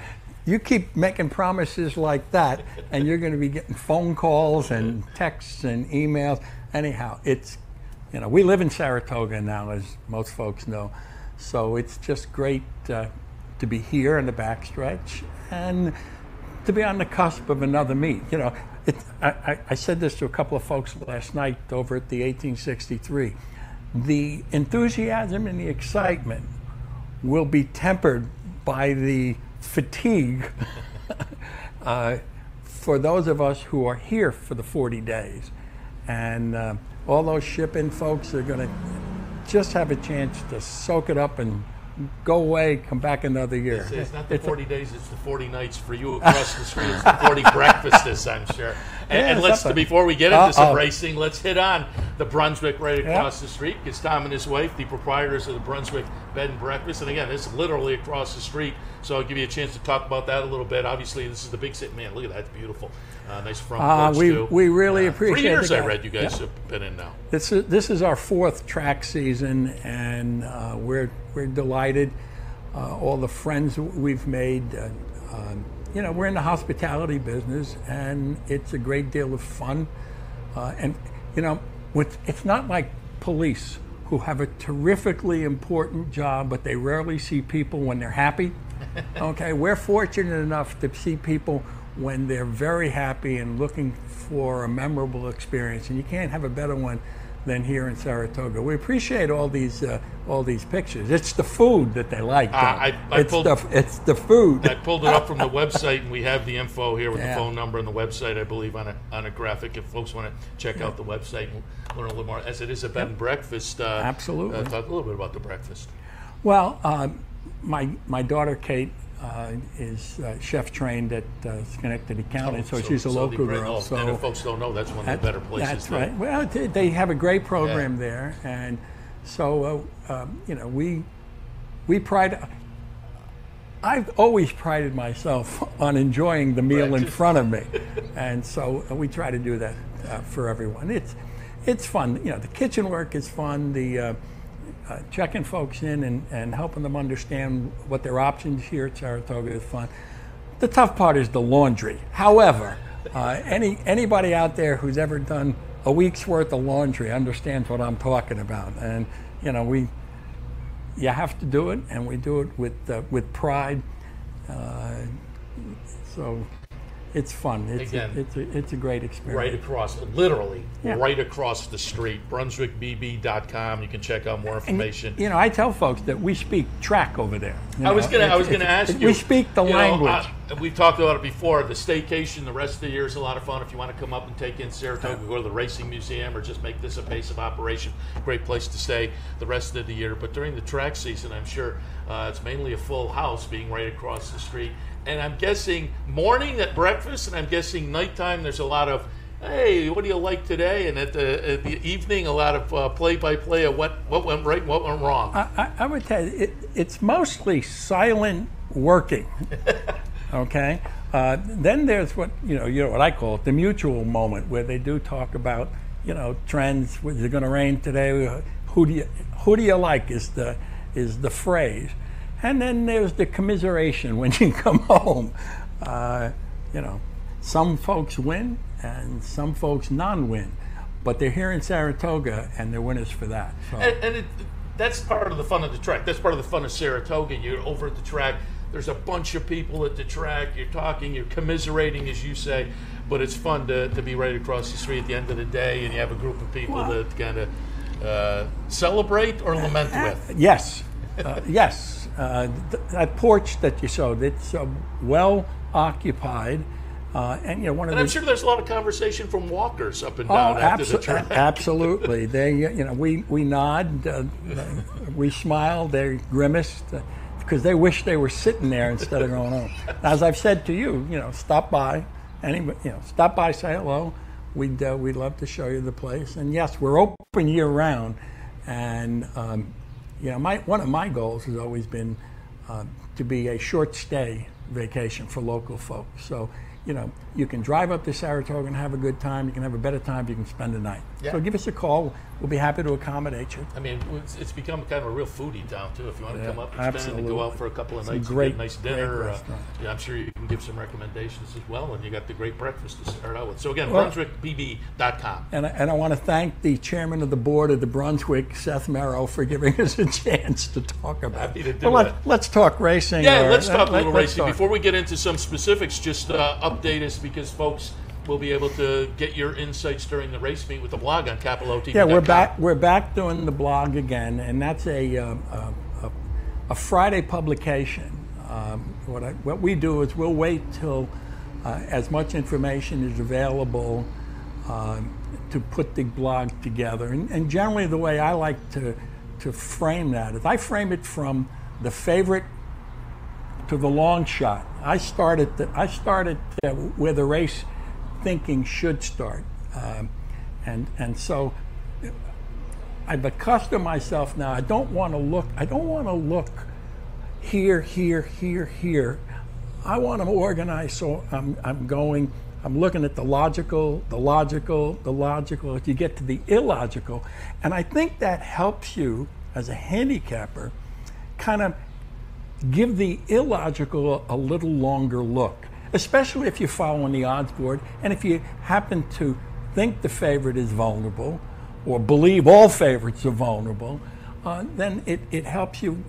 You keep making promises like that, and you're going to be getting phone calls and texts and emails. Anyhow, it's, we live in Saratoga now, as most folks know. So it's just great to be here in the backstretch and to be on the cusp of another meet. I said this to a couple of folks last night over at the 1863. The enthusiasm and the excitement will be tempered by the fatigue for those of us who are here for the 40 days. And all those ship-in folks are going to just have a chance to soak it up and go away, come back another year. It's not the 40 days, it's the 40 nights for you across the street. It's the 40 breakfasts, I'm sure. And let's, before we get into some racing, let's hit on the Brunswick right across the street, because Tom and his wife, the proprietors of the Brunswick Bed and Breakfast, and again, it's literally across the street, so I'll give you a chance to talk about that a little bit. Obviously, this is the big city. Man, look at that, it's beautiful. Nice front porch, too. We really appreciate it. 3 years, I read, you guys have been in now. This is our 4th track season, and we're delighted. All the friends we've made, we're in the hospitality business, and it's a great deal of fun. It's not like police, who have a terrifically important job, but they rarely see people when they're happy. Okay, we're fortunate enough to see people when they're very happy and looking for a memorable experience, and you can't have a better one than here in Saratoga. We appreciate all these pictures. It's the food that they like. It's the food. I pulled it up from the website, and we have the info here with the phone number and the website, I believe, on a graphic. If folks want to check out the website and learn a little more, as it is a bed and breakfast. Absolutely. Talk a little bit about the breakfast. Well, my daughter Kate is chef trained at Schenectady County, so she's a local girl. So, and if folks don't know, that's one of the better places. That's right. Well, they have a great program there, and so we pride. I've always prided myself on enjoying the meal in front of me, and so we try to do that for everyone. It's fun. The kitchen work is fun. The checking folks in and helping them understand what their options here at Saratoga is fun. The tough part is the laundry. However, anybody out there who's ever done a week's worth of laundry understands what I'm talking about. And you have to do it, and we do it with pride. So it's fun. It's a great experience. Right across, literally, right across the street. BrunswickBB.com. You can check out more information. And, I tell folks that we speak track over there. I was going to ask you. We speak the language. We've talked about it before. The staycation the rest of the year is a lot of fun. If you want to come up and take in Saratoga, go to the Racing Museum, or just make this a base of operation. Great place to stay the rest of the year. But during the track season, I'm sure it's mainly a full house, being right across the street. And I'm guessing morning at breakfast, and I'm guessing nighttime, there's a lot of, hey, what do you like today? And at the evening, a lot of play-by-play of what went right and what went wrong. I would tell you, it's mostly silent working, okay? Then there's what I call it, the mutual moment, where they do talk about, trends. Is it going to rain today? Who do you like is the phrase. And then there's the commiseration when you come home. Some folks win and some folks non-win, but they're here in Saratoga and they're winners for that. So. And that's part of the fun of the track. That's part of the fun of Saratoga. You're over at the track. There's a bunch of people at the track. You're talking, you're commiserating, as you say, but it's fun to be right across the street at the end of the day, and you have a group of people that kind of celebrate or lament with. Yes. Yes. That porch that you showed, it's well occupied, And one of I'm sure there's a lot of conversation from walkers up and down after the track. Absolutely. They, we nod, we smile, they grimace, because they wish they were sitting there instead of going home. As I've said to you, stop by, stop by, say hello. We'd love to show you the place. And yes, we're open year round. And one of my goals has always been to be a short stay vacation for local folks. So, you can drive up to Saratoga and have a good time. You can have a better time if you can spend the night. Yeah. So give us a call. We'll be happy to accommodate you. I mean, it's become kind of a real foodie town, too. If you want to come up and spend and go out for a couple of nights and get a nice dinner, I'm sure you can give some recommendations as well. And you got the great breakfast to start out with. So again, BrunswickBB.com. And I want to thank the chairman of the board of the Brunswick, Seth Merrow, for giving us a chance to talk about Happy to do it. Let's talk racing. Yeah, let's talk a little racing. Before we get into some specifics, just update us, because folks will be able to get your insights during the race meet with the blog on CapitalOTB.com. Yeah, we're back doing the blog again, and that's a Friday publication. What we do is we'll wait till as much information is available to put the blog together. And generally, the way I like to frame that is I frame it from the favorite to the long shot. I started where the race thinking should start, and so I've accustomed myself now. I don't want to look here. I want to organize, so I'm looking at the logical. If you get to the illogical, and I think that helps you as a handicapper kind of give the illogical a little longer look, especially if you're following the odds board, and if you happen to think the favorite is vulnerable or believe all favorites are vulnerable, then it helps you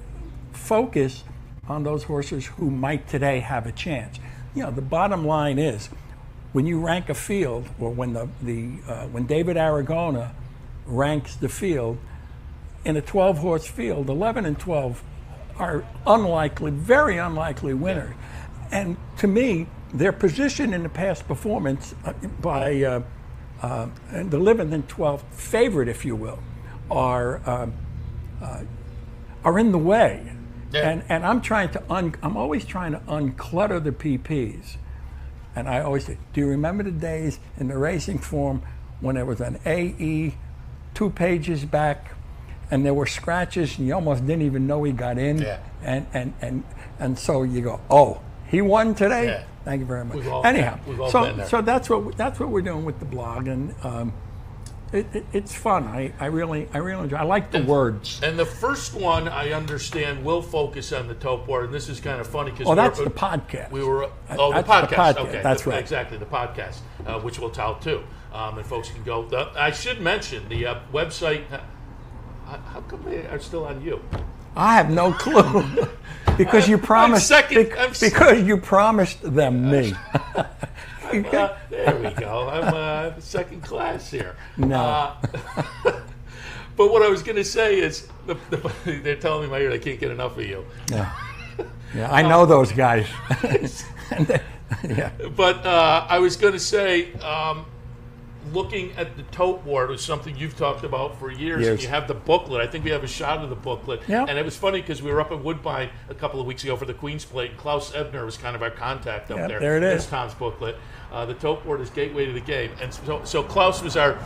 focus on those horses who might today have a chance. The bottom line is, when you rank a field, or when when David Aragona ranks the field, in a 12-horse field, 11 and 12 are very unlikely winners. And to me, their position in the past performance by the 11th and 12th favorite, if you will, are in the way. Yeah. And I'm always trying to unclutter the PPs. And I always say, do you remember the days in the racing form when there was an AE 2 pages back, and there were scratches, and you almost didn't even know he got in? Yeah. And so you go, oh, he won today? Yeah. Thank you very much. Anyhow, so that's what we're doing with the blog, and it's fun. I really enjoy. I like the words. And the first one, I understand, will focus on the tote board, and this is kind of funny because that's the podcast. The podcast. Okay, that's right. Exactly, the podcast, which we'll tout too, and folks can go. I should mention the website. How come they are still on you? I have no clue. Because you promised. Because you promised them me. There we go. I'm second class here. No. But what I was going to say is, they're telling me in my ear they can't get enough of you. Yeah. Yeah, I know those guys. Yeah. But I was going to say, looking at the tote board was something you've talked about for years. And you have the booklet. I think we have a shot of the booklet. Yep. And it was funny because we were up at Woodbine a couple of weeks ago for the Queen's Plate. Klaus Ebner was kind of our contact up there. There it is. It's Tom's booklet. The tote board is gateway to the game. And so Klaus was our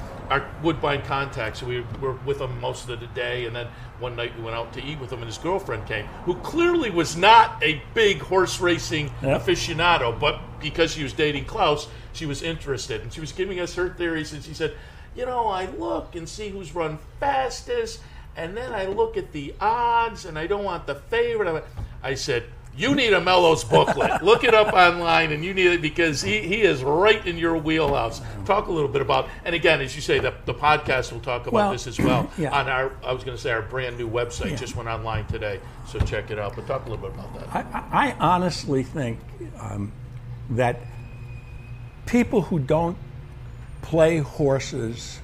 Woodbine contact. So we were with him most of the day. And then one night we went out to eat with him, and his girlfriend came, who clearly was not a big horse racing aficionado, but because she was dating Klaus, she was interested, and she was giving us her theories, and she said, I look and see who's run fastest, and then I look at the odds, and I don't want the favorite. I said, you need Amello's booklet. Look it up online, and you need it because he is right in your wheelhouse. Talk a little bit about, and again, as you say, the podcast will talk about this as well on our brand new website. Just went online today, so check it out. But talk a little bit about that. I honestly think that people who don't play horses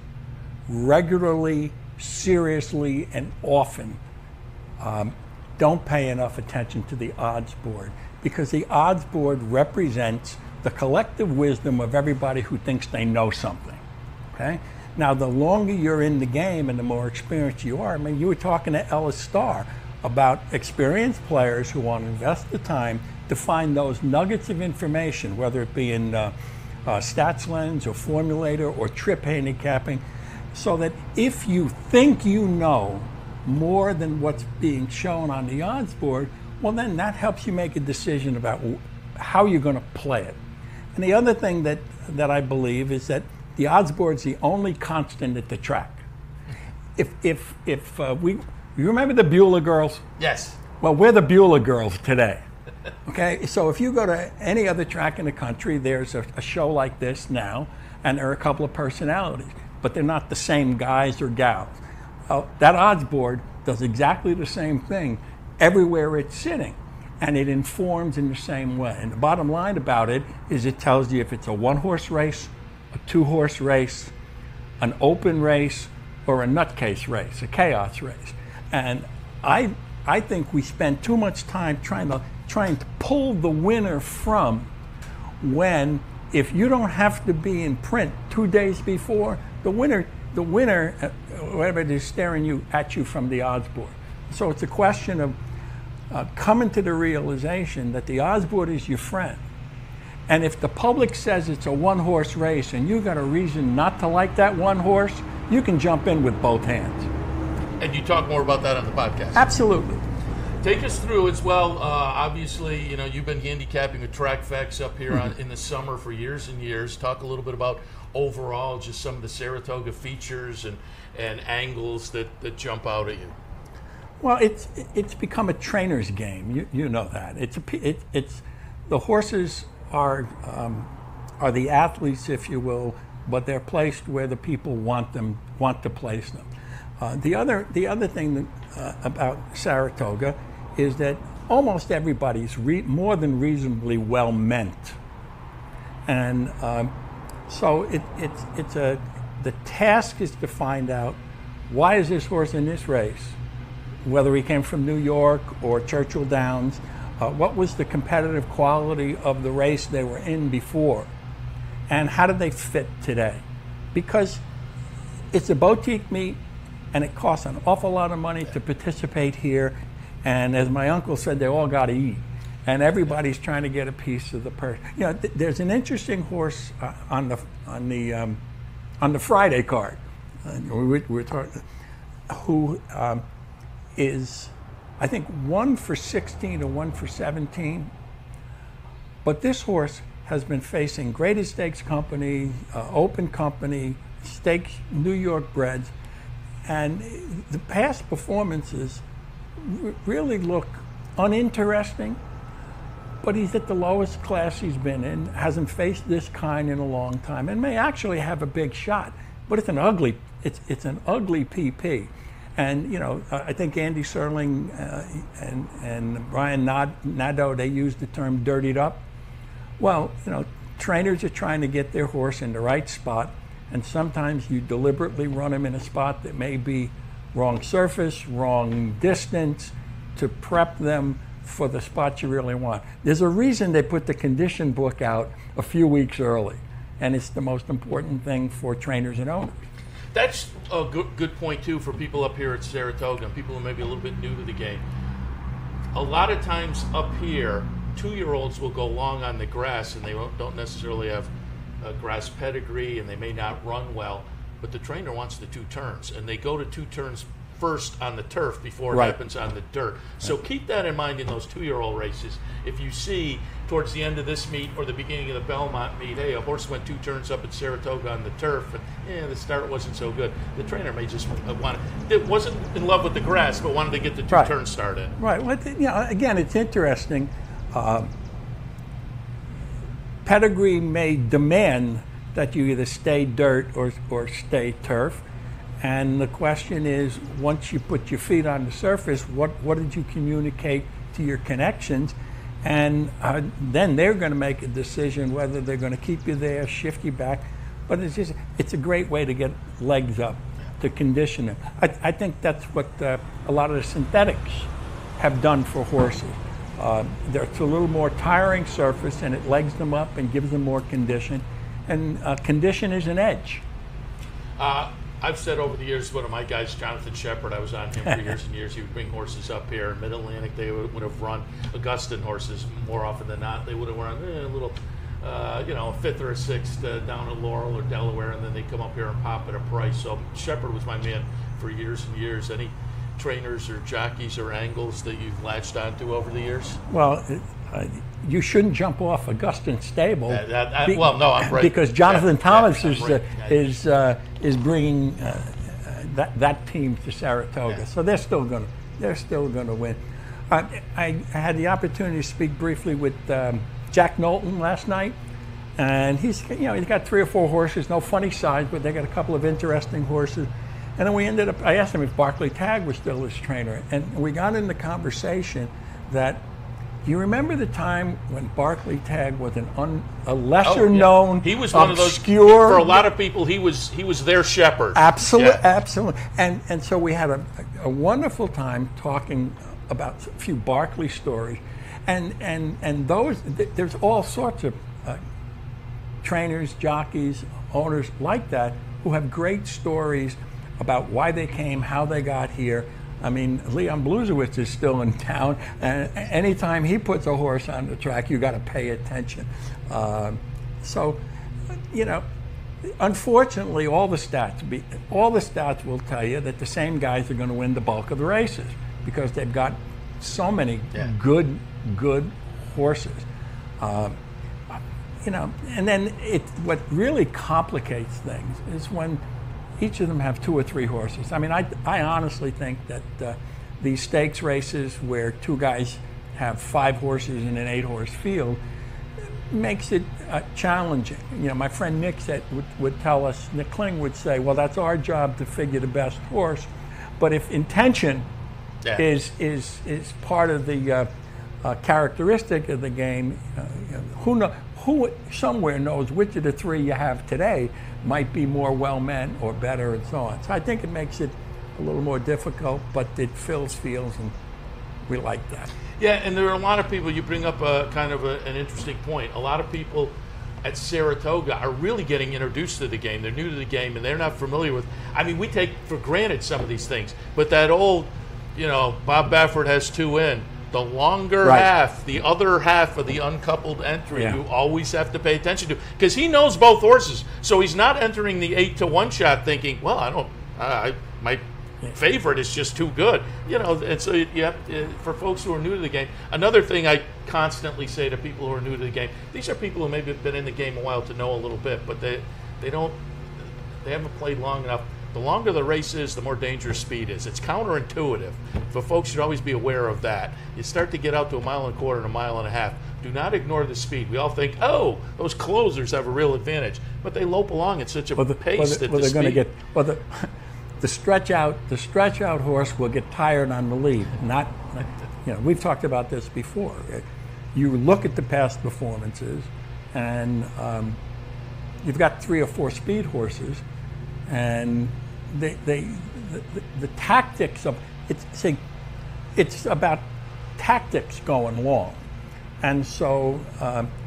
regularly, seriously, and often don't pay enough attention to the odds board, because the odds board represents the collective wisdom of everybody who thinks they know something. Okay? Now, the longer you're in the game and the more experienced you are, I mean, you were talking to Ellis Starr about experienced players who want to invest the time to find those nuggets of information, whether it be in StatsLens or Formulator or trip handicapping, so that if you think you know more than what's being shown on the odds board, well, then that helps you make a decision about how you're going to play it. And the other thing that I believe is that the odds board's the only constant at the track. If you remember the Beulah girls? Yes. Well, we're the Beulah girls today. Okay, so if you go to any other track in the country, there's a show like this now, and there are a couple of personalities, but they're not the same guys or gals. That odds board does exactly the same thing everywhere it's sitting, and it informs in the same way. And the bottom line about it is it tells you if it's a one-horse race, a two-horse race, an open race, or a nutcase race, a chaos race. And I think we spend too much time trying to pull the winner from when, if you don't have to be in print 2 days before, the winner, whatever it is, staring at you from the odds board. So it's a question of coming to the realization that the odds board is your friend. And if the public says it's a one-horse race and you've got a reason not to like that one horse, you can jump in with both hands. And you talk more about that on the podcast. Absolutely. Take us through as well. Obviously, you know, you've been handicapping with Track Facts up here in the summer for years and years. Talk a little bit about overall just some of the Saratoga features and angles that jump out at you. Well, it's become a trainer's game. You know that. It's the horses are the athletes, if you will, but they're placed where the people want to place them. The other thing about Saratoga is that almost everybody's more than reasonably well meant, and so the task is to find out why is this horse in this race, whether he came from New York or Churchill Downs, what was the competitive quality of the race they were in before, and how do they fit today, because it's a boutique meet. And it costs an awful lot of money to participate here. And as my uncle said, they all got to eat. And everybody's trying to get a piece of the purse. You know, there's an interesting horse on the Friday card. We're talking, who is, I think, 1 for 16 or 1 for 17. But this horse has been facing Graded Stakes Company, Open Company, Stakes, New York breds. And the past performances really look uninteresting, but he's at the lowest class he's been in, hasn't faced this kind in a long time, and may actually have a big shot. But it's an ugly PP. And, you know, I think Andy Serling and Brian Nadeau, they used the term dirtied up. Well, you know, trainers are trying to get their horse in the right spot. And sometimes you deliberately run them in a spot that may be wrong surface, wrong distance, to prep them for the spot you really want. There's a reason they put the condition book out a few weeks early, and it's the most important thing for trainers and owners. That's a good point, too, for people up here at Saratoga and people who may be a little bit new to the game. A lot of times up here, 2-year-olds will go long on the grass, and they don't necessarily have a grass pedigree, and they may not run well, but the trainer wants the 2 turns, and they go to 2 turns first on the turf before it happens on the dirt. So keep that in mind in those 2-year-old races. If you see towards the end of this meet or the beginning of the Belmont meet, hey, a horse went 2 turns up at Saratoga on the turf, and the start wasn't so good, the trainer may just wasn't in love with the grass, but wanted to get the 2 turns started. Right. Well, you know, again, it's interesting. Pedigree may demand that you either stay dirt or stay turf. And the question is, once you put your feet on the surface, what did you communicate to your connections? And then they're going to make a decision whether they're going to keep you there, shift you back. But it's a great way to get legs up, to condition them. I think that's what a lot of the synthetics have done for horses. It's a little more tiring surface, and it legs them up and gives them more condition. And condition is an edge. I've said over the years, one of my guys, Jonathan Shepard, I was on him for years and years. He would bring horses up here in Mid-Atlantic. They would have run Augustan horses more often than not. They would have run a little, a fifth or a sixth down at Laurel or Delaware, and then they come up here and pop at a price. So Shepard was my man for years and years. Any trainers or jockeys or angles that you've latched onto over the years? Well, you shouldn't jump off Augustan stable. Well, no, I'm right. Because Jonathan Thomas is is bringing that team to Saratoga, so they're still going to win. I had the opportunity to speak briefly with Jack Knowlton last night, and he's got 3 or 4 horses, no funny size, but they got a couple of interesting horses. And then I asked him if Barclay Tagg was still his trainer, and we got in the conversation that, you remember the time when Barclay Tagg was a lesser known, he was one obscure, of those, for a lot of people, he was their shepherd. Absolutely. And so we had a wonderful time talking about a few Barclay stories, and those, there's all sorts of trainers, jockeys, owners like that who have great stories about why they came, how they got here. I mean, Leon Bluzewicz is still in town, and anytime he puts a horse on the track, you got to pay attention. Unfortunately, all the stats will tell you that the same guys are going to win the bulk of the races because they've got so many good horses. And then what really complicates things is when each of them have 2 or 3 horses. I mean, I honestly think that these stakes races where 2 guys have 5 horses in an 8-horse field makes it challenging. My friend Nick would tell us, Nick Kling would say, well, that's our job to figure the best horse. But if intention is part of the characteristic of the game, who somewhere knows which of the 3 you have today might be more well-meant or better and so on. So I think it makes it a little more difficult, but it fills fields, and we like that. Yeah, and there are a lot of people, you bring up an interesting point. A lot of people at Saratoga are really getting introduced to the game. They're new to the game, and they're not familiar with, we take for granted some of these things, but that old, Bob Baffert has 2 in. The longer half, the other half of the uncoupled entry, you always have to pay attention to, because he knows both horses. So he's not entering the 8-to-1 shot thinking, well, my favorite is just too good. And so you have for folks who are new to the game. Another thing I constantly say to people who are new to the game: these are people who maybe have been in the game a while to know a little bit, but they haven't played long enough. The longer the race is, the more dangerous speed is. It's counterintuitive, but folks should always be aware of that. You start to get out to 1.25 miles and 1.5 miles. Do not ignore the speed. We all think, oh, those closers have a real advantage, but they lope along at such a pace that the speed. The stretch out horse will get tired on the lead. We've talked about this before. You look at the past performances, and you've got 3 or 4 speed horses. And the tactics of it's about tactics going long, and so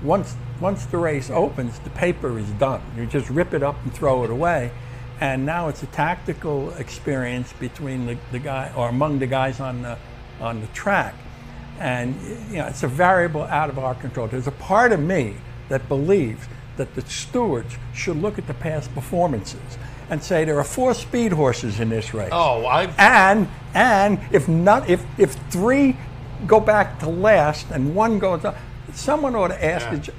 once the race opens, the paper is done. You just rip it up and throw it away, and now it's a tactical experience between the guy or among the guys on the track, and it's a variable out of our control. There's a part of me that believes that the stewards should look at the past performances and say there are 4 speed horses in this race. And if 3 go back to last and 1 goes up, someone ought to ask.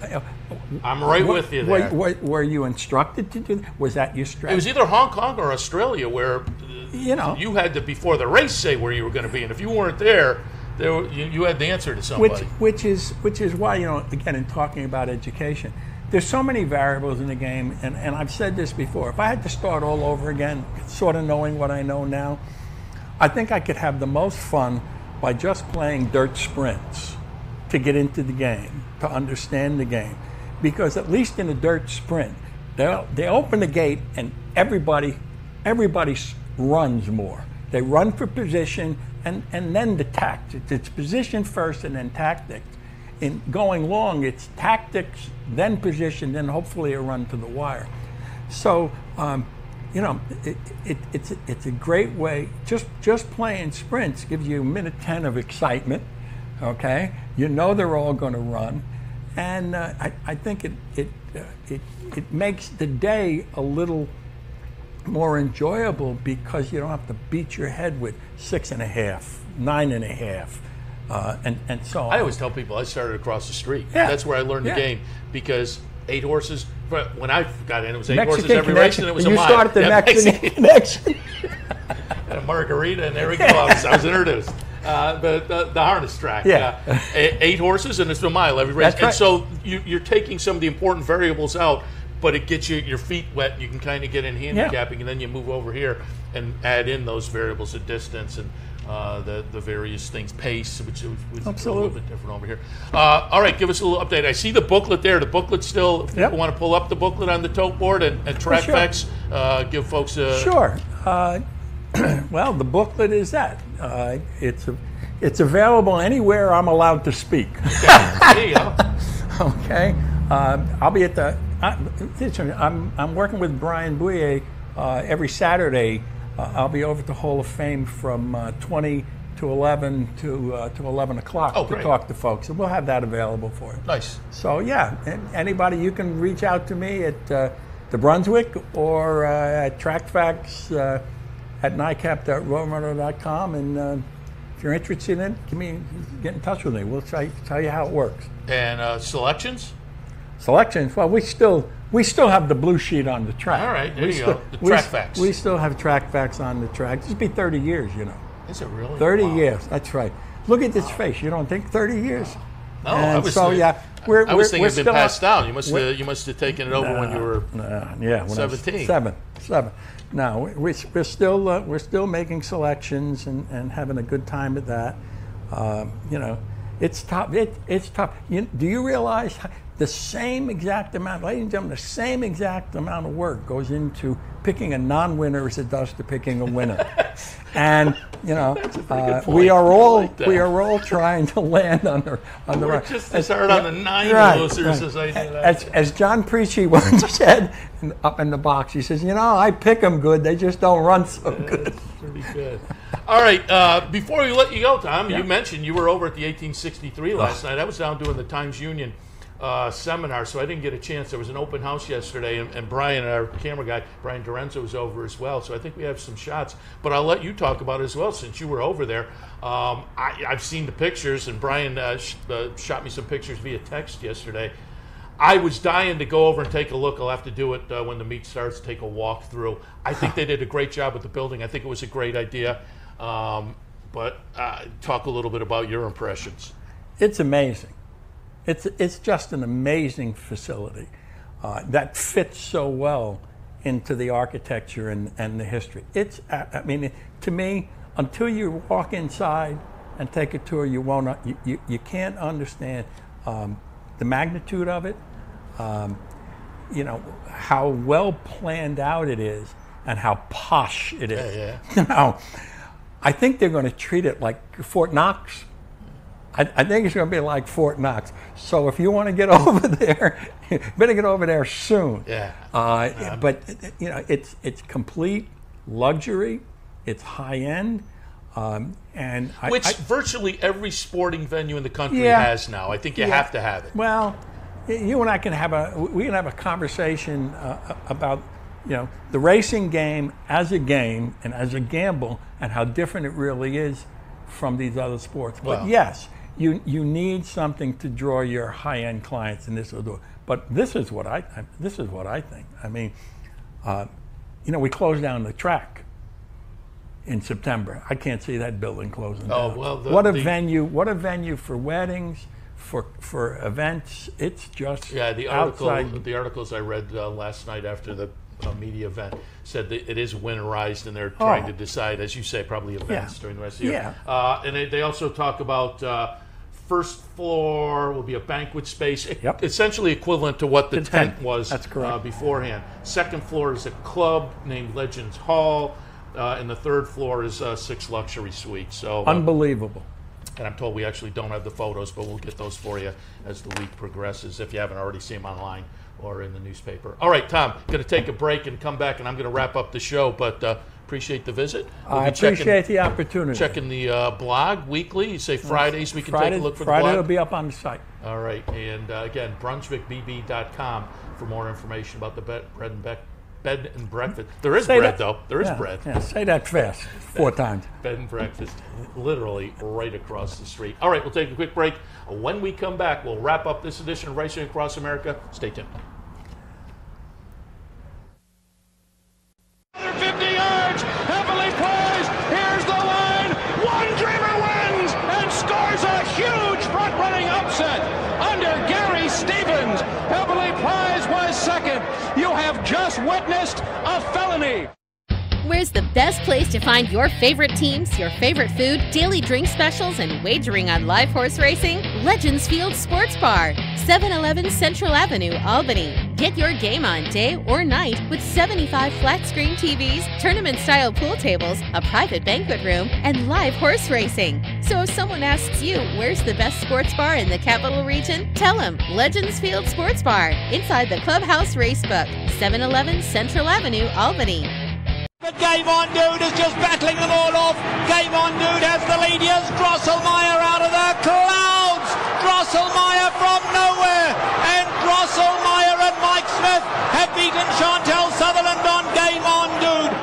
I'm right with you there. Were you instructed to do that? Was that your strategy? It was either Hong Kong or Australia where you had to, before the race, say where you were going to be, and if you weren't there, you had the answer to somebody. Which is why, again, in talking about education, there's so many variables in the game, and I've said this before. If I had to start all over again, sort of knowing what I know now, I think I could have the most fun by just playing dirt sprints to get into the game, to understand the game. Because at least in a dirt sprint, they open the gate and everybody runs more. They run for position and then the tactics. It's position first and then tactics. In going long, it's tactics, then position, then hopefully a run to the wire. So, you know, it's a great way. Just playing sprints gives you a minute 10 of excitement. Okay, you know they're all going to run, and I think it makes the day a little more enjoyable because you don't have to beat your head with 6.5, 9.5, and so on. I always tell people I started across the street. Yeah. That's where I learned the game because 8 horses. But when I got in, it was 8 horses Mexican every race, and it was a mile. You started the Mexican connection. And a margarita, and there we go. I was introduced. But the harness track, 8 horses, and it's a mile every race. That's right. And so you're taking some of the important variables out, but it gets your feet wet. You can kind of get in handicapping, and then you move over here and add in those variables of distance and the various things, pace, which is a little bit different over here. All right, give us a little update. I see the booklet there. The booklet still, if people want to pull up the booklet on the tote board and track facts, give folks a... Sure. Well, the booklet is that. It's available anywhere I'm allowed to speak. There you go. Okay. I'll be at the... I'm working with Brian Bouye every Saturday. I'll be over at the Hall of Fame from 20 to 11 to 11 o'clock to talk to folks. And we'll have that available for you. Nice. So, yeah, anybody, you can reach out to me at the Brunswick or at TrackFacts at NICAP.roadrunner.com. And if you're interested in it, get in touch with me. We'll tell you how it works. And selections? Selections? Well, we still have the blue sheet on the track. All right, there you go. The track facts. We still have track facts on the track. This will be 30 years, you know. Is it really? 30 years, that's right. Look at this face. You don't think 30 years? No, I was thinking it'd been passed down. You must have taken it over when you were 17. Seven. No, we're still making selections and having a good time at that. You know, it's tough. It's tough. Do you realize the same exact amount, ladies and gentlemen, the same exact amount of work goes into picking a non-winner as it does to picking a winner? And you know, we are all trying to land on the right. Just as hard on the 9 losers as I do that. As John Preachy once said up in the box, he says, I pick them good, they just don't run so good. That's pretty good. All right, before we let you go, Tom, you mentioned you were over at the 1863 last night. I was down doing the Times Union seminar, so I didn't get a chance. There was an open house yesterday, and Brian, our camera guy, Brian Dorenzo, was over as well, so I think we have some shots. But I'll let you talk about it as well, since you were over there. I've seen the pictures, and Brian shot me some pictures via text yesterday. I was dying to go over and take a look. I'll have to do it when the meet starts, take a walk through. I think they did a great job with the building. I think it was a great idea. But talk a little bit about your impressions. It's amazing. It's just an amazing facility that fits so well into the architecture and the history. To me, until you walk inside and take a tour, you can't understand the magnitude of it. How well planned out it is, and how posh it is. Yeah. I think they're going to treat it like Fort Knox. I think it's going to be like Fort Knox. So if you want to get over there, you better get over there soon. Yeah. But it's complete luxury. It's high end. Which virtually every sporting venue in the country has now. I think you have to have it. Well, you and I can have a conversation about the racing game as a game and as a gamble, and how different it really is from these other sports. But yes, you need something to draw your high-end clients, and this will do it. But this is what I think. I mean, we closed down the track in September. I can't see that building closing down. Well, what a venue for weddings, for events. It's just the articles I read last night after the media event said that it is winterized, and they're trying to decide, as you say, probably events during the rest of the year. And they also talk about first floor will be a banquet space, essentially equivalent to what the tent was beforehand. Second floor is a club named Legends Hall. and the third floor is 6 luxury suites. So Unbelievable. And I'm told we actually don't have the photos, but we'll get those for you as the week progresses if you haven't already seen them online or in the newspaper. All right, Tom, going to take a break and come back, and I'm going to wrap up the show, but appreciate the visit. I appreciate the opportunity. Checking the blog weekly. You say Fridays we can take a look for the blog? Friday will be up on the site. All right, and again, BrunswickBB.com for more information about the bed and breakfast. There is bread, though. There is bread. Yeah, say that fast 4 times. Bed and breakfast, literally right across the street. All right, we'll take a quick break. When we come back, we'll wrap up this edition of Racing Across America. Stay tuned. 50 yards, heavily poised. Here's the line. One Dreamer wins and scores a huge front-running upset under Gary Stevens. Heavily prized was second. You have just witnessed a felony. Where's the best place to find your favorite teams, your favorite food, daily drink specials, and wagering on live horse racing? Legends Field Sports Bar, 711 Central Avenue, Albany. Get your game on day or night with 75 flat-screen TVs, tournament-style pool tables, a private banquet room, and live horse racing. So if someone asks you, where's the best sports bar in the Capital Region? Tell them Legends Field Sports Bar, inside the Clubhouse Racebook, 711 Central Avenue, Albany. But Game On Dude is just battling them all off. Game On Dude has the lead. Here's Drosselmeyer out of the clouds. Drosselmeyer from nowhere. And Drosselmeyer and Mike Smith have beaten Chantel Sutherland on Game On Dude.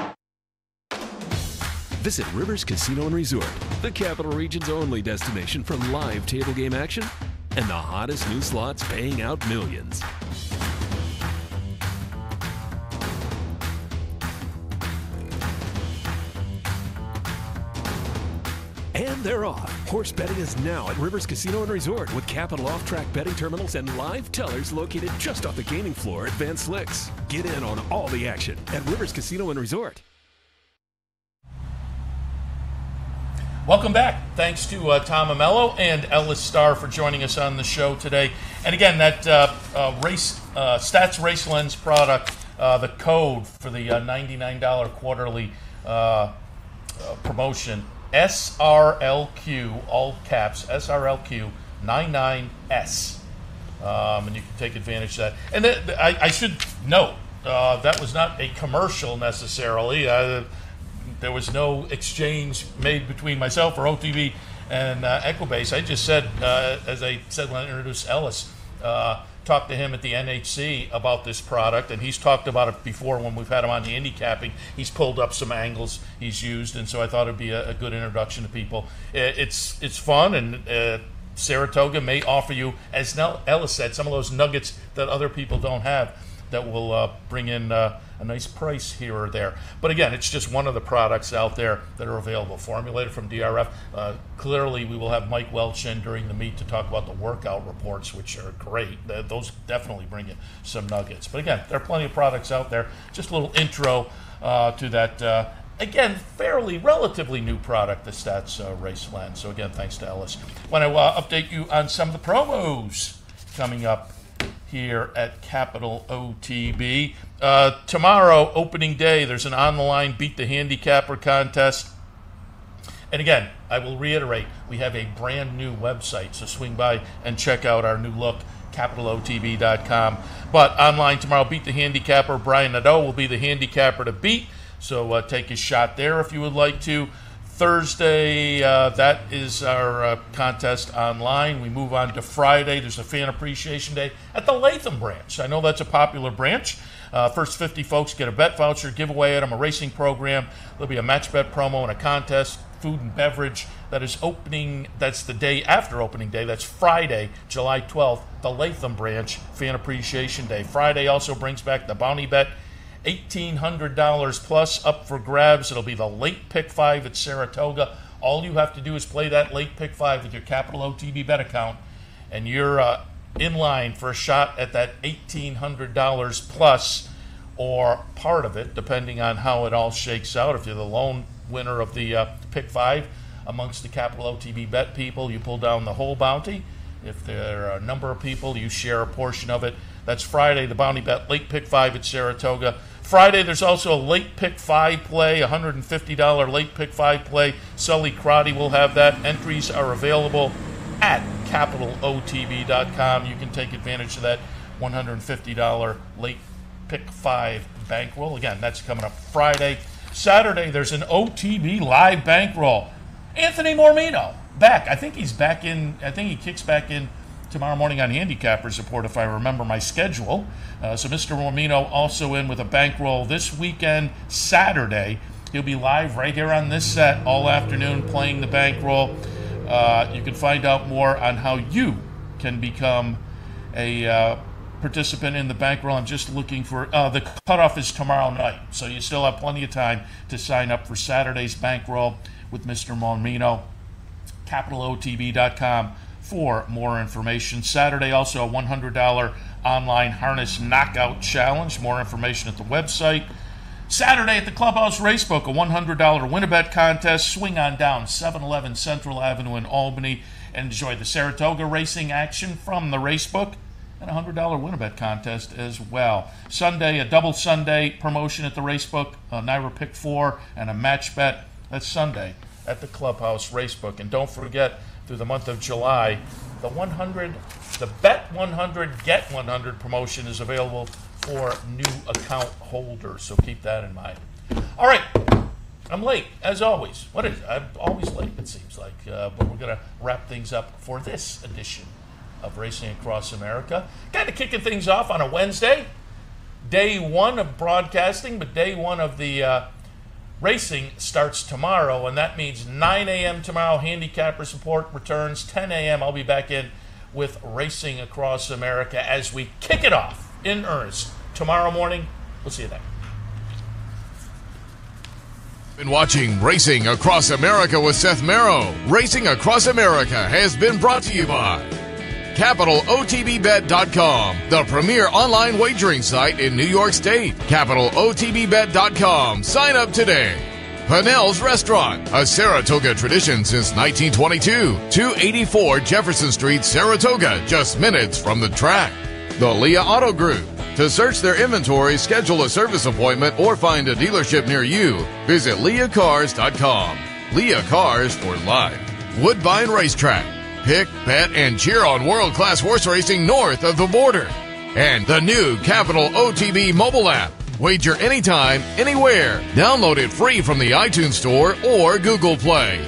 Visit Rivers Casino and Resort, the Capital Region's only destination for live table game action and the hottest new slots paying out millions. And they're off. Horse betting is now at Rivers Casino and Resort with Capital off-track betting terminals and live tellers located just off the gaming floor at Van Slyck's. Get in on all the action at Rivers Casino and Resort. Welcome back. Thanks to Tom Amello and Ellis Starr for joining us on the show today. And again, that Stats Race Lens product, the code for the $99 quarterly promotion, SRLQ, all caps, SRLQ 99S. And you can take advantage of that. And I should note, that was not a commercial necessarily. There was no exchange made between myself or OTB and Equibase. I just said, as I said when I introduced Ellis, talked to him at the NHC about this product, and he's talked about it before when we've had him on the handicapping. He's pulled up some angles he's used, and so I thought it'd be a good introduction to people. It's fun, and Saratoga may offer you, as Ellis said, some of those nuggets that other people don't have that will bring in a nice price here or there. But again, it's just one of the products out there that are available, formulated from DRF. Clearly, we will have Mike Welch in during the meet to talk about the workout reports, which are great. Those definitely bring you some nuggets. But again, there are plenty of products out there. Just a little intro to that, again, relatively new product, the Stats Race Lens. So again, thanks to Ellis. Want to update you on some of the promos coming up here at Capital OTB. Tomorrow, opening day, there's an on-the-line Beat the Handicapper contest. And again, I will reiterate, we have a brand new website, so swing by and check out our new look, capitalotb.com. But online tomorrow, Beat the Handicapper. Brian Nadeau will be the handicapper to beat, so take a shot there if you would like to. Thursday, that is our contest online. We move on to Friday. There's a Fan Appreciation Day at the Latham branch. I know that's a popular branch. First 50 folks get a bet voucher, giveaway at them, a racing program. There'll be a match bet promo and a contest, food and beverage. That is opening. That's the day after opening day. That's Friday, July 12th, the Latham branch, Fan Appreciation Day. Friday also brings back the bounty bet. $1,800 plus up for grabs. It'll be the late pick 5 at Saratoga. All you have to do is play that late pick 5 with your Capital OTB bet account, and you're in line for a shot at that $1,800 plus, or part of it, depending on how it all shakes out. If you're the lone winner of the pick 5 amongst the Capital OTB bet people, you pull down the whole bounty. If there are a number of people, you share a portion of it. That's Friday, the bounty bet, late pick 5 at Saratoga. Friday, there's also a late pick 5 play, $150 late pick 5 play. Sully Crotty will have that. Entries are available at capitalotb.com. You can take advantage of that $150 late pick 5 bankroll. Again, that's coming up Friday. Saturday, there's an OTB live bankroll. Anthony Mormino back. I think he's back in. I think he kicks back in tomorrow morning on Handicapper's Report, if I remember my schedule. So Mr. Mormino also in with a bankroll this weekend, Saturday. He'll be live right here on this set all afternoon playing the bankroll. You can find out more on how you can become a participant in the bankroll. I'm just looking for the cutoff is tomorrow night, so you still have plenty of time to sign up for Saturday's bankroll with Mr. Mormino. CapitalOTB.com for more information. Saturday, also a $100 online harness knockout challenge. More information at the website. Saturday at the Clubhouse Racebook, a $100 win-a-bet contest. Swing on down 711 Central Avenue in Albany and enjoy the Saratoga racing action from the Racebook, and a $100 win-a-bet contest as well. Sunday, a double Sunday promotion at the Racebook, a NYRA Pick 4 and a match bet. That's Sunday at the Clubhouse Racebook. And don't forget, through the month of July, the Bet 100 Get 100 promotion is available for new account holders, so keep that in mind. All right, I'm late, as always. What is it? I'm always late, it seems like. But we're going to wrap things up for this edition of Racing Across America. Kind of kicking things off on a Wednesday. Day one of broadcasting, but day one of the racing starts tomorrow, and that means 9 a.m. tomorrow, Handicapper Support returns. 10 a.m. I'll be back in with Racing Across America as we kick it off in earnest tomorrow morning. We'll see you then. Been watching Racing Across America with Seth Merrow. Racing Across America has been brought to you by CapitalOTBBet.com, the premier online wagering site in New York State. CapitalOTBBet.com. Sign up today. Pannell's Restaurant, a Saratoga tradition since 1922. 284 Jefferson Street, Saratoga, just minutes from the track. The Leah Auto Group. To search their inventory, schedule a service appointment, or find a dealership near you, visit leahcars.com. Leah Cars for life. Woodbine Racetrack. Pick, bet, and cheer on world-class horse racing north of the border. And the new Capital OTB mobile app. Wager anytime, anywhere. Download it free from the iTunes Store or Google Play.